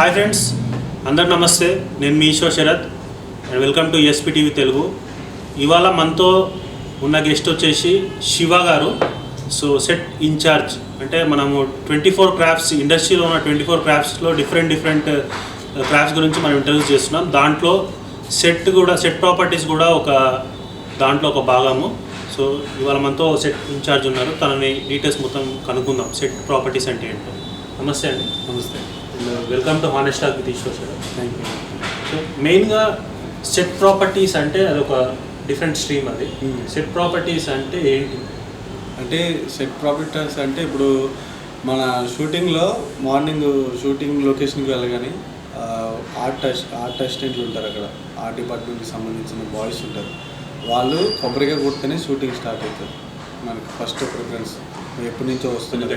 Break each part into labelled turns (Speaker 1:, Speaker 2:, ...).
Speaker 1: Hi friends, అందరు నమస్తే. నేను మీ Ishwar Sharath and welcome to ESP TV Telugu. ఇవాళ మనతో ఉన్న గెస్ట్ వచ్చేసి శివ గారు. సో సెట్ ఇన్ఛార్జ్ అంటే మనము 24 క్రాఫ్ట్స్ ఇండస్ట్రీలో ఉన్న 24 క్రాఫ్ట్స్లో డిఫరెంట్ క్రాఫ్ట్స్ గురించి మనం ఇంటర్వ్యూస్ చేస్తున్నాం. దాంట్లో సెట్ ప్రాపర్టీస్ కూడా దాంట్లో ఒక భాగము. సో ఇవాళ మనతో సెట్ ఇన్ఛార్జ్ ఉన్నారు, తనని డీటెయిల్స్ మొత్తం కనుక్కుందాం. సెట్ ప్రాపర్టీస్ అంటే ఏంటో. నమస్తే అండి.
Speaker 2: నమస్తే.
Speaker 1: Welcome to honest talk with Eshwar Sharath.
Speaker 2: Thank you.
Speaker 1: So మెయిన్గా సెట్ ప్రాపర్టీస్ అంటే అదొక డిఫరెంట్ స్ట్రీమ్. అది సెట్ ప్రాపర్టీస్ అంటే ఏంటి?
Speaker 2: అంటే సెట్ ప్రాపర్టీస్ అంటే ఇప్పుడు మన షూటింగ్లో మార్నింగ్ షూటింగ్ లొకేషన్కి వెళ్ళగానే ఆర్ట్ అసిస్టెంట్లు ఉంటారు. అక్కడ ఆర్ట్ డిపార్ట్మెంట్కి సంబంధించిన బాయ్స్ ఉంటారు. వాళ్ళు కొబ్బరికాయ కొడితేనే షూటింగ్ స్టార్ట్ అవుతుంది. మనకి ఫస్ట్ ప్రిఫరెన్స్ ఎప్పటి నుంచో వస్తున్నది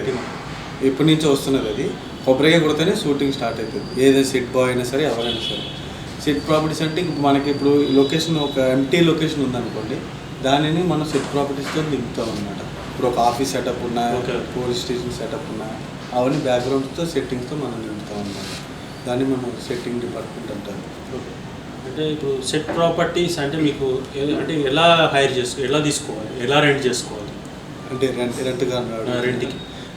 Speaker 2: అది. కొబ్బరికాయ కొడితేనే షూటింగ్ స్టార్ట్ అవుతుంది. ఏదైనా సెట్ బాయ్ అయినా సరే, ఎవరైనా సరే. సెట్ ప్రాపర్టీస్ అంటే మనకి ఇప్పుడు లొకేషన్ ఒక ఎంటీ లొకేషన్ ఉందనుకోండి, దానిని మనం సెట్ ప్రాపర్టీస్తో దింపుతాం అన్నమాట. ఇప్పుడు ఒక ఆఫీస్ సెటప్ ఉన్నా, పోలీస్ స్టేషన్ సెటప్ ఉన్నా, అవన్నీ బ్యాక్గ్రౌండ్స్తో సెట్టింగ్స్తో మనం దింపుతాం అన్నమాట. దాన్ని మనం సెట్టింగ్ డిపార్ట్మెంట్ అంటారు.
Speaker 1: అంటే ఇప్పుడు సెట్ ప్రాపర్టీస్ అంటే మీకు అంటే ఎలా ఎలా తీసుకోవాలి, ఎలా రెంట్ చేసుకోవాలి?
Speaker 2: అంటే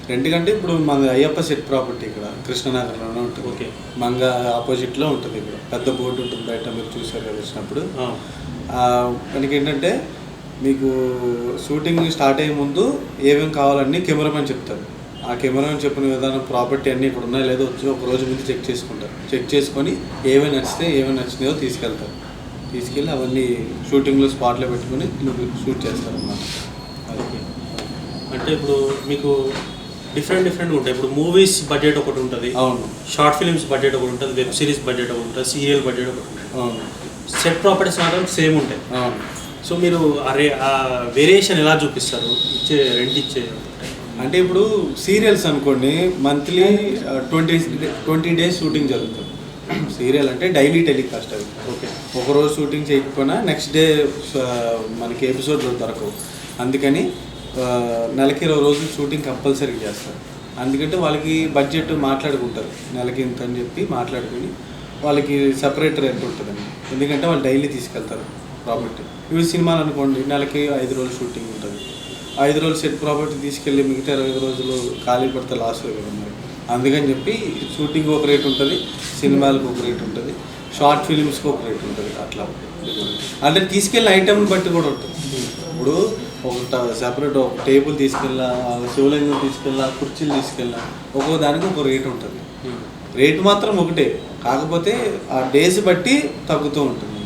Speaker 2: రెంట్ కంటే ఇప్పుడు మన అయ్యప్ప సెట్ ప్రాపర్టీ ఇక్కడ కృష్ణనగర్లోనే ఉంటుంది.
Speaker 1: ఓకే.
Speaker 2: మంగ ఆపోజిట్లో ఉంటుంది. ఇక్కడ పెద్ద బోర్డు ఉంటుంది బయట, మీరు చూసారు కదా వచ్చినప్పుడు. మనకి ఏంటంటే మీకు షూటింగ్ స్టార్ట్ అయ్యే ముందు ఏమేమి కావాలన్నీ కెమెరామెన్ చెప్తారు. ఆ కెమెరామెన్ చెప్పిన విధానం ప్రాపర్టీ అన్నీ ఇక్కడ ఉన్నాయో లేదో వచ్చి ఒక రోజు ముందు చెక్ చేసుకుంటారు. చెక్ చేసుకొని ఏమేమి నచ్చినాయో తీసుకెళ్ళి అవన్నీ షూటింగ్లో స్పాట్లో పెట్టుకొని షూట్ చేస్తారు అన్నమాట.
Speaker 1: ఓకే. అంటే ఇప్పుడు మీకు డిఫరెంట్ ఉంటాయి. ఇప్పుడు మూవీస్ బడ్జెట్ ఒకటి ఉంటుంది,
Speaker 2: అవును.
Speaker 1: షార్ట్ ఫిల్మ్స్ బడ్జెట్ ఒకటి ఉంటుంది, వెబ్ సిరీస్ బడ్జెట్ ఒకటి ఉంటుంది, సీరియల్ బడ్జెట్ ఒకటి ఉంటుంది.
Speaker 2: అవును.
Speaker 1: సెట్ ప్రాపర్టీస్ మాత్రం సేమ్ ఉంటాయి.
Speaker 2: అవును.
Speaker 1: సో మీరు ఆ వేరియేషన్ ఎలా చూపిస్తారు రెంట్ ఇచ్చే?
Speaker 2: అంటే ఇప్పుడు సీరియల్స్ అనుకోండి, మంత్లీ 20 డేస్ షూటింగ్ జరుగుతుంది. సీరియల్ అంటే డైలీ టెలికాస్ట్ అది.
Speaker 1: ఓకే.
Speaker 2: ఒకరోజు షూటింగ్ చేయకపోయినా నెక్స్ట్ డే మనకి ఎపిసోడ్లు దొరకవు. అందుకని నెలకి 20 రోజులు షూటింగ్ కంపల్సరీ చేస్తారు. అందుకంటే వాళ్ళకి బడ్జెట్ మాట్లాడుకుంటారు, నెలకి ఇంత అని చెప్పి మాట్లాడుకుని వాళ్ళకి సపరేట్ రెంట్ ఉంటుందండి. ఎందుకంటే వాళ్ళు డైలీ తీసుకెళ్తారు ప్రాపర్టీ. ఇవి సినిమాలు అనుకోండి, నెలకి 5 రోజులు షూటింగ్ ఉంటుంది. 5 రోజులు సెట్ ప్రాపర్టీ తీసుకెళ్ళి మిగతా 20 రోజులు ఖాళీ పడితే లాస్ కదా మరి. అందుకని చెప్పి షూటింగ్ ఒక రేట్ ఉంటుంది, సినిమాలకు ఒక రేట్ ఉంటుంది, షార్ట్ ఫిలిమ్స్కి ఒక రేట్ ఉంటుంది. అట్లా అంటే తీసుకెళ్ళిన ఐటెంని బట్టి కూడా ఉంటుంది. ఇప్పుడు ఒక సెపరేట్ ఒక టేబుల్ తీసుకెళ్ళా, శివలింగం తీసుకెళ్ళా, కుర్చీలు తీసుకెళ్ళా, ఒక్కో దానికి ఒక రేట్ ఉంటుంది. రేటు మాత్రం ఒకటే, కాకపోతే ఆ డేస్ బట్టి తగ్గుతూ ఉంటుంది.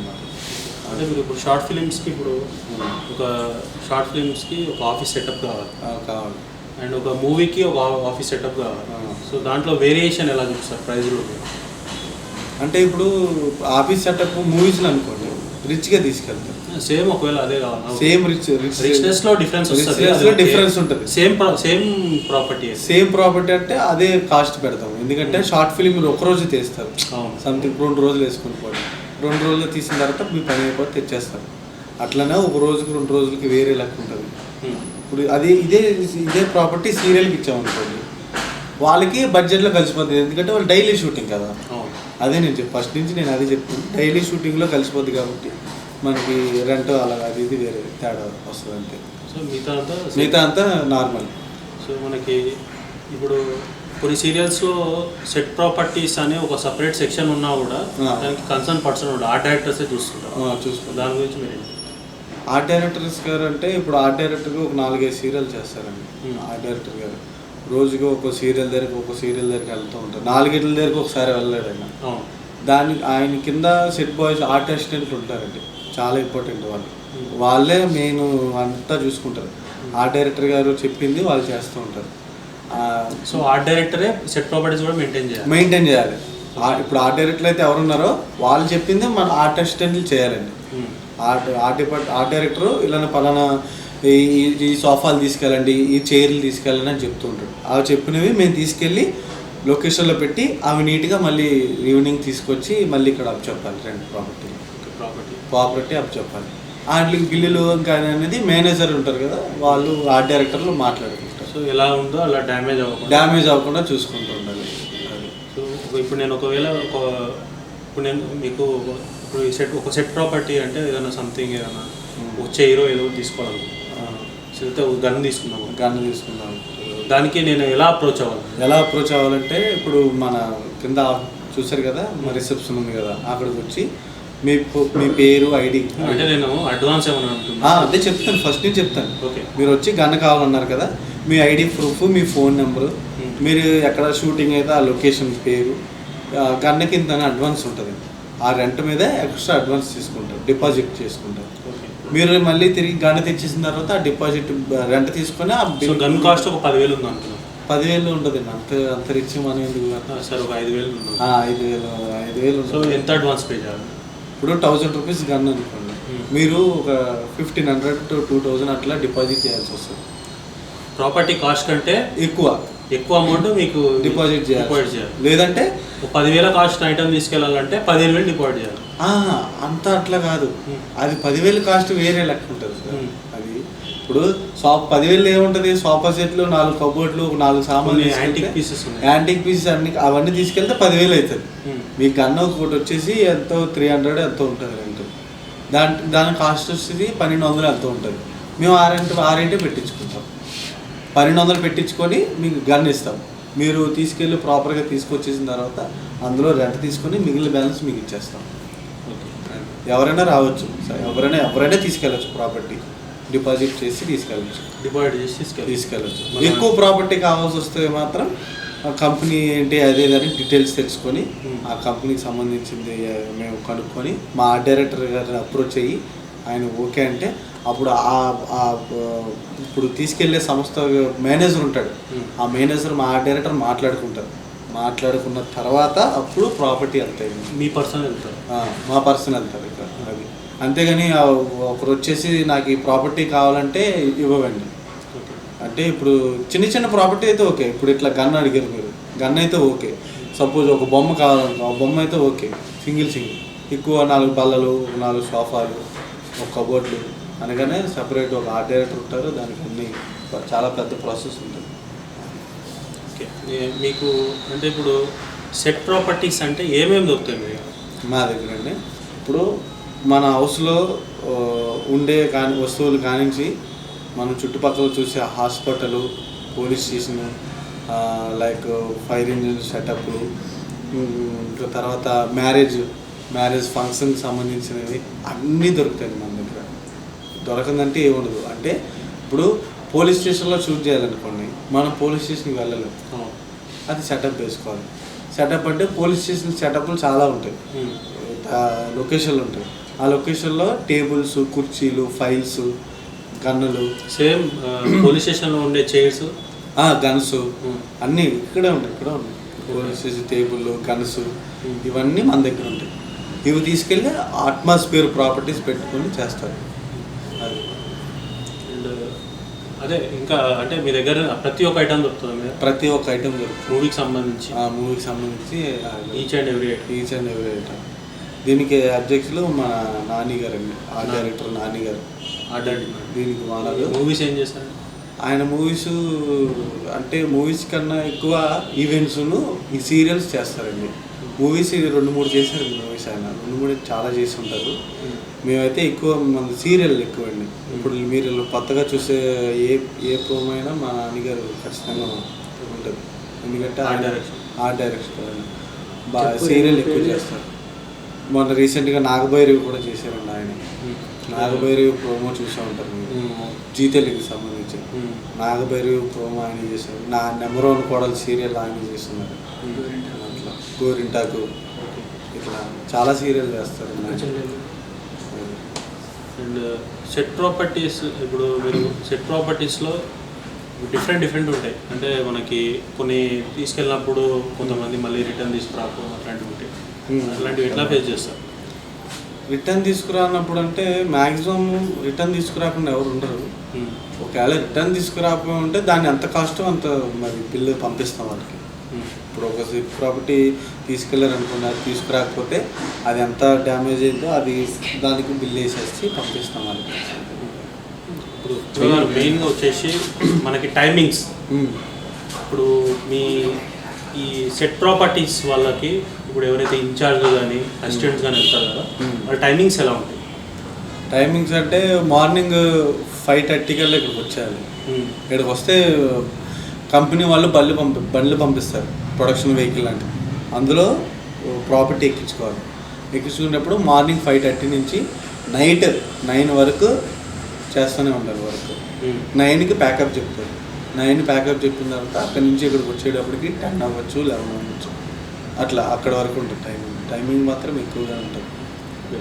Speaker 1: అంటే మీరు ఇప్పుడు షార్ట్ ఫిలిమ్స్కి ఒక ఆఫీస్ సెటప్ కావాలి అండ్ ఒక మూవీకి ఒక ఆఫీస్ సెటప్ కావాలి. సో దాంట్లో వేరియేషన్ ఎలా చూస్తారు ప్రైస్లో?
Speaker 2: అంటే ఇప్పుడు ఆఫీస్ సెటప్ మూవీస్లో అనుకోండి రిచ్గా తీసుకెళ్తారు.
Speaker 1: సేమ్ ఒకవేళ అదే కావాలి,
Speaker 2: సేమ్
Speaker 1: రిచ్నెస్లో డిఫరెన్స్
Speaker 2: ఉంటుంది.
Speaker 1: సేమ్
Speaker 2: ప్రాపర్టీ అంటే అదే కాస్ట్ పెడతాం. ఎందుకంటే షార్ట్ ఫిలిం ఒకరోజు తీస్తారు, సంథింగ్ 2 రోజులు వేసుకుని పోయి 2 రోజులు తీసిన తర్వాత మీ పని అయిపోతే తెచ్చేస్తారు. అట్లనే ఒక రోజుకి 2 రోజులకి వేరే లెక్క ఉంటుంది. ఇప్పుడు ఇదే ప్రాపర్టీ సీరియల్కి ఇచ్చామనుకోండి, వాళ్ళకి బడ్జెట్లో కలిసిపోతుంది. ఎందుకంటే వాళ్ళు డైలీ షూటింగ్ కదా. అదే నేను ఫస్ట్ నుంచి నేను అదే చెప్తాను, డైలీ షూటింగ్లో కలిసిపోద్ది కాబట్టి మనకి రెంట్ అలా అది వేరే తేడా వస్తుంది అంతే.
Speaker 1: సో
Speaker 2: మిగతా అంతా నార్మల్.
Speaker 1: సో మనకి ఇప్పుడు కొన్ని సీరియల్స్లో సెట్ ప్రాపర్టీస్ అనే ఒక సపరేట్ సెక్షన్ ఉన్నా కూడా దానికి కన్సర్న్ పర్సన్ ఉంటాడు, ఆర్ట్ డైరెక్టర్సే చూసుకుంటారు. దాని గురించి మీరు
Speaker 2: ఆర్ట్ డైరెక్టర్స్ గారు అంటే ఇప్పుడు ఆర్ట్ డైరెక్టర్గా ఒక 4-5 సీరియల్ చేస్తారండి. ఆర్ట్ డైరెక్టర్ గారు రోజుకి ఒక సీరియల్ దగ్గరికి వెళ్తూ ఉంటారు. 4 గంటల దగ్గరికి ఒకసారి వెళ్ళలేడు ఆయన. ఆయన కింద సెట్ బాయ్స్ ఆర్ట్ అసిస్టెంట్లు ఉంటారండి, చాలా ఇంపార్టెంట్. వాళ్ళే మెయిన్ అంతా చూసుకుంటారు. ఆర్ట్ డైరెక్టర్ గారు చెప్పింది వాళ్ళు చేస్తూ ఉంటారు.
Speaker 1: సో ఆర్ట్ డైరెక్టరే సెట్ ప్రాపర్టీస్ కూడా
Speaker 2: మెయింటైన్ చేయాలి. ఇప్పుడు ఆర్ట్ డైరెక్టర్ అయితే ఎవరున్నారో వాళ్ళు చెప్పింది మన ఆర్ట్ అసిస్టెంట్లు చేయాలండి. ఆర్ట్ డైరెక్టరు ఇలా పలానా ఈ సోఫాలు తీసుకెళ్ళండి, ఈ చైర్లు తీసుకెళ్ళండి అని చెప్తూ ఉంటాడు. అవి చెప్పినవి మేము తీసుకెళ్ళి లొకేషన్లో పెట్టి అవి నీట్గా మళ్ళీ ఈవినింగ్ తీసుకొచ్చి మళ్ళీ ఇక్కడ అప్ చెప్పాలి. రెంట్ ప్రాపర్టీ అప్ చెప్పాలి. వాటికి బిల్లులు ఇంకా అనేది మేనేజర్ ఉంటారు కదా, వాళ్ళు ఆర్ట్ డైరెక్టర్లు మాట్లాడుకుంటారు.
Speaker 1: సో ఎలా ఉందో అలా డ్యామేజ్ అవ్వకుండా
Speaker 2: చూసుకుంటూ ఉండాలి.
Speaker 1: సో ఇప్పుడు నేను ఒకవేళ ఇప్పుడు నేను మీకు ఇప్పుడు ఒక సెట్ ప్రాపర్టీ అంటే ఏదైనా సంథింగ్ ఏదైనా వచ్చే హీరో ఏదో తీసుకోవాలి, గన్ తీసుకున్నాము. దానికి నేను ఎలా అప్రోచ్
Speaker 2: అవ్వాలంటే ఇప్పుడు మన కింద చూసారు కదా, మా రిసెప్షన్ ఉంది కదా, అక్కడికి వచ్చి మీ పేరు, ఐడి.
Speaker 1: అంటే నేను అడ్వాన్స్ ఏమన్నా
Speaker 2: అదే చెప్తాను, ఫస్ట్ నుంచి చెప్తాను.
Speaker 1: ఓకే,
Speaker 2: మీరు వచ్చి గన్ కావాలన్నారు కదా, మీ ఐడి ప్రూఫ్, మీ ఫోన్ నెంబరు, మీరు ఎక్కడ షూటింగ్ అయితే ఆ లొకేషన్ పేరు, గన్నకి ఇంత అడ్వాన్స్ ఉంటుంది. ఆ రెంట్ మీద ఎక్స్ట్రా అడ్వాన్స్ తీసుకుంటారు, డిపాజిట్ చేసుకుంటారు. మీరు మళ్ళీ తిరిగి గన్ తెచ్చేసిన తర్వాత ఆ డిపాజిట్ రెంట్ తీసుకొని ఆ
Speaker 1: గన్ కాస్ట్ ఒక 10,000 ఉంది అనుకున్నాను.
Speaker 2: 10,000 ఉంటుంది అంత రిచ్ మనం ఎందుకు
Speaker 1: సార్? ఒక 5,000
Speaker 2: 5,000.
Speaker 1: సో ఎంత అడ్వాన్స్ పే చేయాలి?
Speaker 2: ఇప్పుడు 1,000 రూపీస్ గన్ అనుకోండి, మీరు ఒక 1,500 to 2,000 అట్లా డిపాజిట్ చేయాల్సి వస్తుంది.
Speaker 1: ప్రాపర్టీ కాస్ట్ కంటే ఎక్కువ అమౌంట్ మీకు
Speaker 2: డిపాజిట్ చేయాలి. లేదంటే
Speaker 1: 10,000 కాస్ట్ ఐటమ్ తీసుకెళ్ళాలంటే 15,000 డిపాజిట్ చేయాలి.
Speaker 2: అంతా అట్లా కాదు, అది 10,000 కాస్ట్ వేరే లెక్క ఉంటుంది సార్. అది ఇప్పుడు 10,000 ఏముంటుంది, సోఫా సెట్లు, 4 కబోర్డ్లు, 4 సామాన్లు, యాంటిక్ పీసెస్ అవన్నీ తీసుకెళ్తే 10,000 అవుతుంది. మీకు గన్న ఒకటి వచ్చేసి ఎంతో 300 ఎంతో ఉంటుంది రెంట్. దాని కాస్ట్ వచ్చేసి 1,200 ఎంతో ఉంటుంది. మేము ఆ రెంటే పెట్టించుకుంటాం. 1,200 పెట్టించుకొని మీకు గన్ ఇస్తాం. మీరు తీసుకెళ్ళి ప్రాపర్గా తీసుకొచ్చేసిన తర్వాత అందులో రెంట్ తీసుకొని మిగిలిన బ్యాలెన్స్ మీకు ఇచ్చేస్తాం. ఎవరైనా రావచ్చు, ఎవరైనా తీసుకెళ్ళచ్చు, ప్రాపర్టీ డిపాజిట్ చేసి తీసుకెళ్ళచ్చు. ఎక్కువ ప్రాపర్టీ కావాల్సి వస్తే మాత్రం కంపెనీ ఏంటి అదేదని డీటెయిల్స్ తెలుసుకొని ఆ కంపెనీకి సంబంధించింది మేము కనుక్కొని మా ఆర్ట్ డైరెక్టర్ గారిని అప్రోచ్ అయ్యి ఆయన ఓకే అంటే అప్పుడు ఇప్పుడు తీసుకెళ్లే సంస్థ మేనేజర్ ఉంటాడు. ఆ మేనేజర్ మా ఆర్ట్ డైరెక్టర్ మాట్లాడుకున్న తర్వాత అప్పుడు ప్రాపర్టీ వెళ్తాయి.
Speaker 1: మీ పర్సన్ వెళ్తారు?
Speaker 2: మా పర్సన్ వెళ్తారు ఇక్కడ. అది అంతేగాని ఒకరు వచ్చేసి నాకు ఈ ప్రాపర్టీ కావాలంటే ఇవ్వండి అంటే, ఇప్పుడు చిన్న ప్రాపర్టీ అయితే ఓకే. ఇప్పుడు ఇట్లా గన్ అడిగారు మీరు, గన్ అయితే ఓకే. సపోజ్ ఒక బొమ్మ కావాలనుకో, ఆ బొమ్మ అయితే ఓకే, సింగిల్ ఎక్కువ 4 బల్లలు, 4 సోఫాలు, ఒక కబోర్డ్లు అనగానే సపరేట్ ఒక ఆర్ట్ డైరెక్టర్ ఉంటారు. దానికి అన్ని చాలా పెద్ద ప్రాసెస్ ఉంటుంది.
Speaker 1: ఓకే, మీకు అంటే ఇప్పుడు సెట్ ప్రాపర్టీస్ అంటే ఏమేమి దొరుకుతాయి మీరు?
Speaker 2: మా దగ్గర అండి ఇప్పుడు మన హౌస్లో ఉండే వస్తువులు కానించి మనం చుట్టుపక్కల చూసే hospital, police station, like fire engine సెటప్లు, తర్వాత మ్యారేజ్ ఫంక్షన్కి సంబంధించినవి అన్నీ దొరుకుతాయి మన దగ్గర. దొరకందంటే ఏముండదు. అంటే ఇప్పుడు పోలీస్ స్టేషన్లో షూట్ చేయాలనుకోండి, మనం పోలీస్ స్టేషన్కి వెళ్ళలేము, అది సెటప్ వేసుకోవాలి. సెటప్ అంటే పోలీస్ స్టేషన్ సెటప్లు చాలా ఉంటాయి, లొకేషన్లు ఉంటాయి. ఆ లొకేషన్లో టేబుల్స్, కుర్చీలు, ఫైల్స్, గన్నులు,
Speaker 1: సేమ్ పోలీస్ స్టేషన్లో ఉండే చైర్స్,
Speaker 2: గన్స్ అన్నీ ఇక్కడే ఉంటాయి. పోలీస్ స్టేషన్ టేబుల్, గన్స్ ఇవన్నీ మన దగ్గర ఉంటాయి. ఇవి తీసుకెళ్ళి అట్మాస్ఫియర్ ప్రాపర్టీస్ పెట్టుకొని చేస్తారు. అది
Speaker 1: అదే ఇంకా అంటే మీ దగ్గర ప్రతి ఒక్క ఐటమ్ దొరుకుతుంది?
Speaker 2: ప్రతి ఒక్క ఐటమ్ దొరుకుతుంది.
Speaker 1: మూవీకి సంబంధించి ఈచ్ అండ్ ఎవ్రీ ఐటమ్. దీనికి అధ్యక్షులు మా నాని గారు అండి, ఆర్ట్ డైరెక్టర్ నాని గారు. దీనికి వాళ్ళు మూవీస్ ఏం చేస్తారు
Speaker 2: ఆయన? మూవీస్ కన్నా ఎక్కువ ఈవెంట్స్ను ఈ సీరియల్స్ చేస్తారండి. మూవీస్ 2-3 చేశారు మూవీస్, ఆయన 2-3 చాలా చేసి ఉంటారు. మేమైతే ఎక్కువ మన సీరియల్ ఎక్కువ అండి. ఇప్పుడు మీరు కొత్తగా చూసే ఏ ప్రోమో అయినా మా నాన్నగారు ఖచ్చితంగా ఉంటుంది. ఎందుకంటే ఆర్ట్ డైరెక్షన్ బాగా సీరియల్ ఎక్కువ చేస్తారు. మొన్న రీసెంట్గా నాగభైరవి కూడా చేశారండి ఆయన. నాగభైరవి ప్రోమో చూసే ఉంటారు జీ తెలుగుకి సంబంధించి. నాగభైరవి ప్రోమో ఆయన చేశారు. నా నెంబర్ 1 కోడలు సీరియల్ ఆయన చేస్తున్నారు. అట్లా గోరింటాకు ఇట్లా చాలా సీరియల్ చేస్తారు.
Speaker 1: అండ్ సెట్ ప్రాపర్టీస్, ఇప్పుడు మీరు సెట్ ప్రాపర్టీస్లో డిఫరెంట్ ఉంటాయి. అంటే మనకి కొన్ని తీసుకెళ్ళినప్పుడు కొంతమంది మళ్ళీ రిటర్న్ తీసుకురాకపోవడం అట్లాంటివి ఉంటాయి. అలాంటివి ఎట్లా ఫేస్ చేస్తారు?
Speaker 2: రిటర్న్ తీసుకురానప్పుడు అంటే మ్యాక్సిమం రిటర్న్ తీసుకురాకుండా ఎవరు ఉండరు. ఒకవేళ రిటర్న్ తీసుకురాకపోయి ఉంటే దాన్ని ఎంత కాస్ట్ అంత మరి బిల్లు పంపిస్తాం వాళ్ళకి. ఇప్పుడు ఒక ప్రాపర్టీ తీసుకెళ్ళారనుకోండి, అది తీసుకురాకపోతే అది ఎంత డ్యామేజ్ అయిందో అది దానికి బిల్ వేసేసి పంపిస్తాం వాళ్ళకి.
Speaker 1: ఇప్పుడు మెయిన్గా వచ్చేసి మనకి టైమింగ్స్. ఇప్పుడు మీ ఈ సెట్ ప్రాపర్టీస్ వాళ్ళకి ఇప్పుడు ఎవరైతే ఇన్ఛార్జ్ కానీ అసిస్టెంట్స్ కానీ వెళ్తారు కదా, వాళ్ళ టైమింగ్స్ ఎలా ఉంటాయి?
Speaker 2: టైమింగ్స్ అంటే మార్నింగ్ 5:30 కల్లా ఇక్కడికి వచ్చేయాలి. ఇక్కడికి వస్తే కంపెనీ వాళ్ళు బండ్లు పంపిస్తారు, ప్రొడక్షన్ వెహికల్ అంటే. అందులో ప్రాపర్టీ ఎక్కించుకోవాలి. ఎక్కించుకునేటప్పుడు మార్నింగ్ 5:30 నుంచి నైట్ 9 వరకు చేస్తూనే ఉంటారు వర్క్. 9కి ప్యాకప్ చెప్తారు. 9 ప్యాకప్ చెప్పిన తర్వాత అక్కడి నుంచి ఇక్కడికి వచ్చేటప్పటికి 10 అవ్వచ్చు, 11 అవ్వచ్చు. అట్లా అక్కడ వరకు ఉంటుంది టైమింగ్ మాత్రం ఎక్కువగా ఉంటుంది.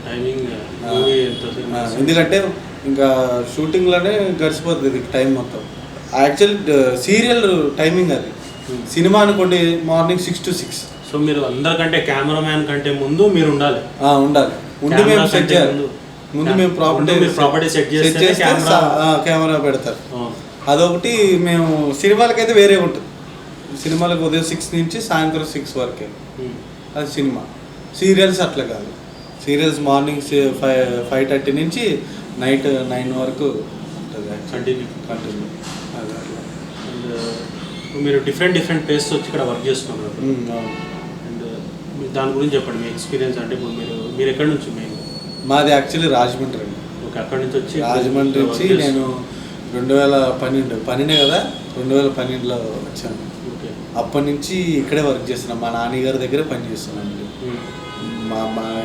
Speaker 1: టైమింగ్
Speaker 2: ఎందుకంటే ఇంకా షూటింగ్లోనే గడిచిపోతుంది టైం మొత్తం. యాక్చువల్ సీరియల్ టైమింగ్ అది. సినిమా అనుకోండి మార్నింగ్ 6 to 6.
Speaker 1: సో మీరు అందరికంటే కెమెరామ్యాన్ కంటే ముందు మీరు ఉండాలి.
Speaker 2: ఉండి మేము సెట్ చేయాలి. ముందు మేము
Speaker 1: ప్రాపర్టీ సెట్ చేస్తే
Speaker 2: కెమెరా పెడతారు. అదొకటి. మేము సినిమాలకైతే వేరే ఉంటుంది. సినిమాలకు ఉదయం 6 నుంచి సాయంత్రం 6 వరకే అది సినిమా. సీరియల్స్ అట్లా కాదు. సీరియల్స్ మార్నింగ్ 5:30 నుంచి నైట్ 9 వరకు ఉంటుంది కంటిన్యూ.
Speaker 1: అండ్ మీరు డిఫరెంట్ ప్లేసెస్ వచ్చి ఇక్కడ వర్క్ చేస్తున్నారు. అండ్ దాని గురించి చెప్పండి, మీ ఎక్స్పీరియన్స్. అంటే ఇప్పుడు మీరు ఎక్కడి నుంచి?
Speaker 2: మాది యాక్చువల్లీ రాజమండ్రి అండి.
Speaker 1: ఓకే, అక్కడి నుంచి వచ్చి
Speaker 2: రాజమండ్రి నుంచి నేను 2012 కదా, 2012లో వచ్చాను.
Speaker 1: ఓకే,
Speaker 2: అప్పటి నుంచి ఇక్కడే వర్క్ చేస్తున్నాను. మా నాన్నగారి దగ్గరే పని చేస్తున్నాను. మా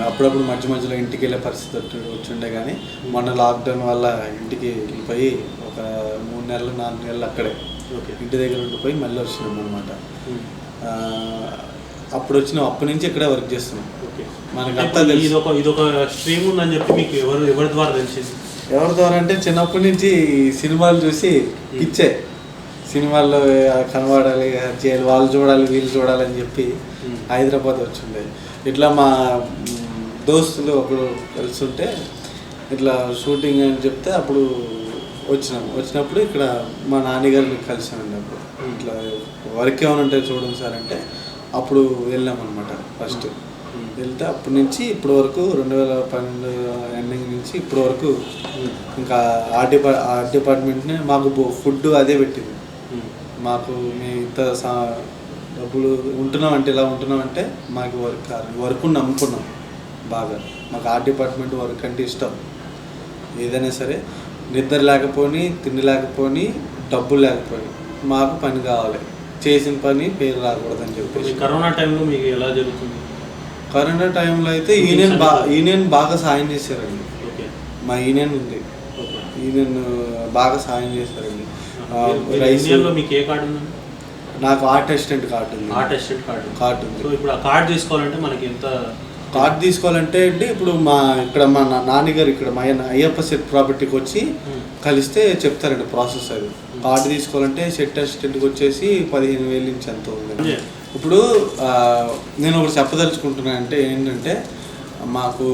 Speaker 2: అప్పుడప్పుడు మధ్యలో ఇంటికి వెళ్ళే పరిస్థితి వచ్చిండే, కానీ మొన్న లాక్డౌన్ వల్ల ఇంటికి వెళ్ళిపోయి ఒక 3 నెలలు 4 నెలలు అక్కడే ఇంటి దగ్గర ఉండిపోయి మళ్ళీ వచ్చినాం అనమాట. అప్పటి నుంచి ఇక్కడే వర్క్ చేస్తున్నాం. మనకి అంతా
Speaker 1: ఇదొక స్ట్రీమ్ ఉందని చెప్పి మీకు ఎవరి ద్వారా తెలిసింది?
Speaker 2: ఎవరి ద్వారా అంటే చిన్నప్పటి నుంచి సినిమాలు చూసి పిచ్చే. సినిమాల్లో కనబడాలి, చేయాలి, వాళ్ళు చూడాలి, వీళ్ళు చూడాలని చెప్పి హైదరాబాద్ వచ్చిండే. ఇట్లా మా దోస్తులు ఒకడు కలిసి ఇట్లా షూటింగ్ అని చెప్తే అప్పుడు వచ్చినప్పుడు ఇక్కడ మా నాన్నగారిని కలిసానండి. అప్పుడు ఇట్లా వర్క్ ఏమైనా ఉంటే చూడండి సార్ అంటే అప్పుడు వెళ్ళామన్నమాట. ఫస్ట్ వెళ్తే అప్పటి నుంచి ఇప్పటి వరకు 2012 ఎండింగ్ నుంచి ఇప్పటి వరకు ఇంకా ఆర్ట్ డిపార్ట్మెంట్ని మాకు ఫుడ్ అదే పెట్టింది. మాకు మేము ఇంత డబ్బులు ఉంటున్నామంటే ఇలా ఉంటున్నామంటే మాకు వర్క్ నమ్ముకున్నాం బాగా. మాకు ఆర్ట్ డిపార్ట్మెంట్ వర్క్ అంటే ఇష్టం. ఏదైనా సరే నిద్ర లేకపోని, తిండి లేకపోని, డబ్బులు లేకపోని మాకు పని కావాలి. చేసిన పని పేరు రాకూడదని చెప్పి.
Speaker 1: కరోనా టైంలో మీకు ఎలా జరుగుతుంది?
Speaker 2: కరోనా టైంలో అయితే యూనియన్ బాగా సాయం చేశారండి. మా యూనియన్ ఉంది, యూనియన్ బాగా సాయం చేశారండి.
Speaker 1: మీకు ఏ కార్డు ఉందండి?
Speaker 2: నాకు ఆర్ట్ అసిస్టెంట్ కార్డు ఉంది. కార్డు ఉంది.
Speaker 1: ఇప్పుడు ఆ కార్డు తీసుకోవాలంటే మనకి ఎంత?
Speaker 2: కార్డు తీసుకోవాలంటే అండి ఇప్పుడు మా నాన్నగారు ఇక్కడ మా అయ్యప్ప సెట్ ప్రాపర్టీకి వచ్చి కలిస్తే చెప్తారండి ప్రాసెస్. అది కార్డు తీసుకోవాలంటే సెట్ అసిస్టెంట్కి వచ్చేసి 15,000 నుంచి ఎంత ఉంది. ఇప్పుడు నేను ఒకటి చెప్పదలుచుకుంటున్నాను అంటే ఏంటంటే, మాకు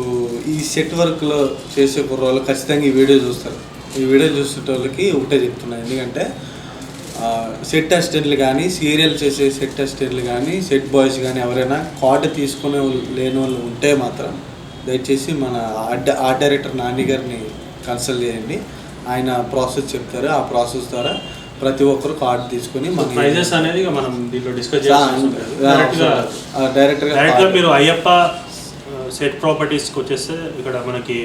Speaker 2: ఈ సెట్ వర్క్లో చేసే కుర్రోళ్ళు ఖచ్చితంగా ఈ వీడియో చూస్తారు. ఈ వీడియో చూసేటోళ్ళకి ఒకటే చెప్తున్నాను. ఎందుకంటే సెట్ అసిస్టెంట్లు కానీ, సీరియల్ చేసే సెట్ అసిస్టెంట్లు కానీ, సెట్ బాయ్స్ కానీ ఎవరైనా కార్డు తీసుకునే లేని వాళ్ళు ఉంటే మాత్రం దయచేసి మన ఆర్ట్ డైరెక్టర్ నాన్నగారిని కన్సల్ట్ చేయండి. ఆయన ప్రాసెస్ చెప్తారు. ఆ ప్రాసెస్ ద్వారా ప్రతి ఒక్కరు కార్డు తీసుకుని మన
Speaker 1: ప్రైజెస్ అనేది మనం దీంట్లో డిస్కస్ చేయాలి. డైరెక్ట్గా మీరు అయ్యప్ప సెట్ ప్రాపర్టీస్కి వచ్చేస్తే ఇక్కడ మనకి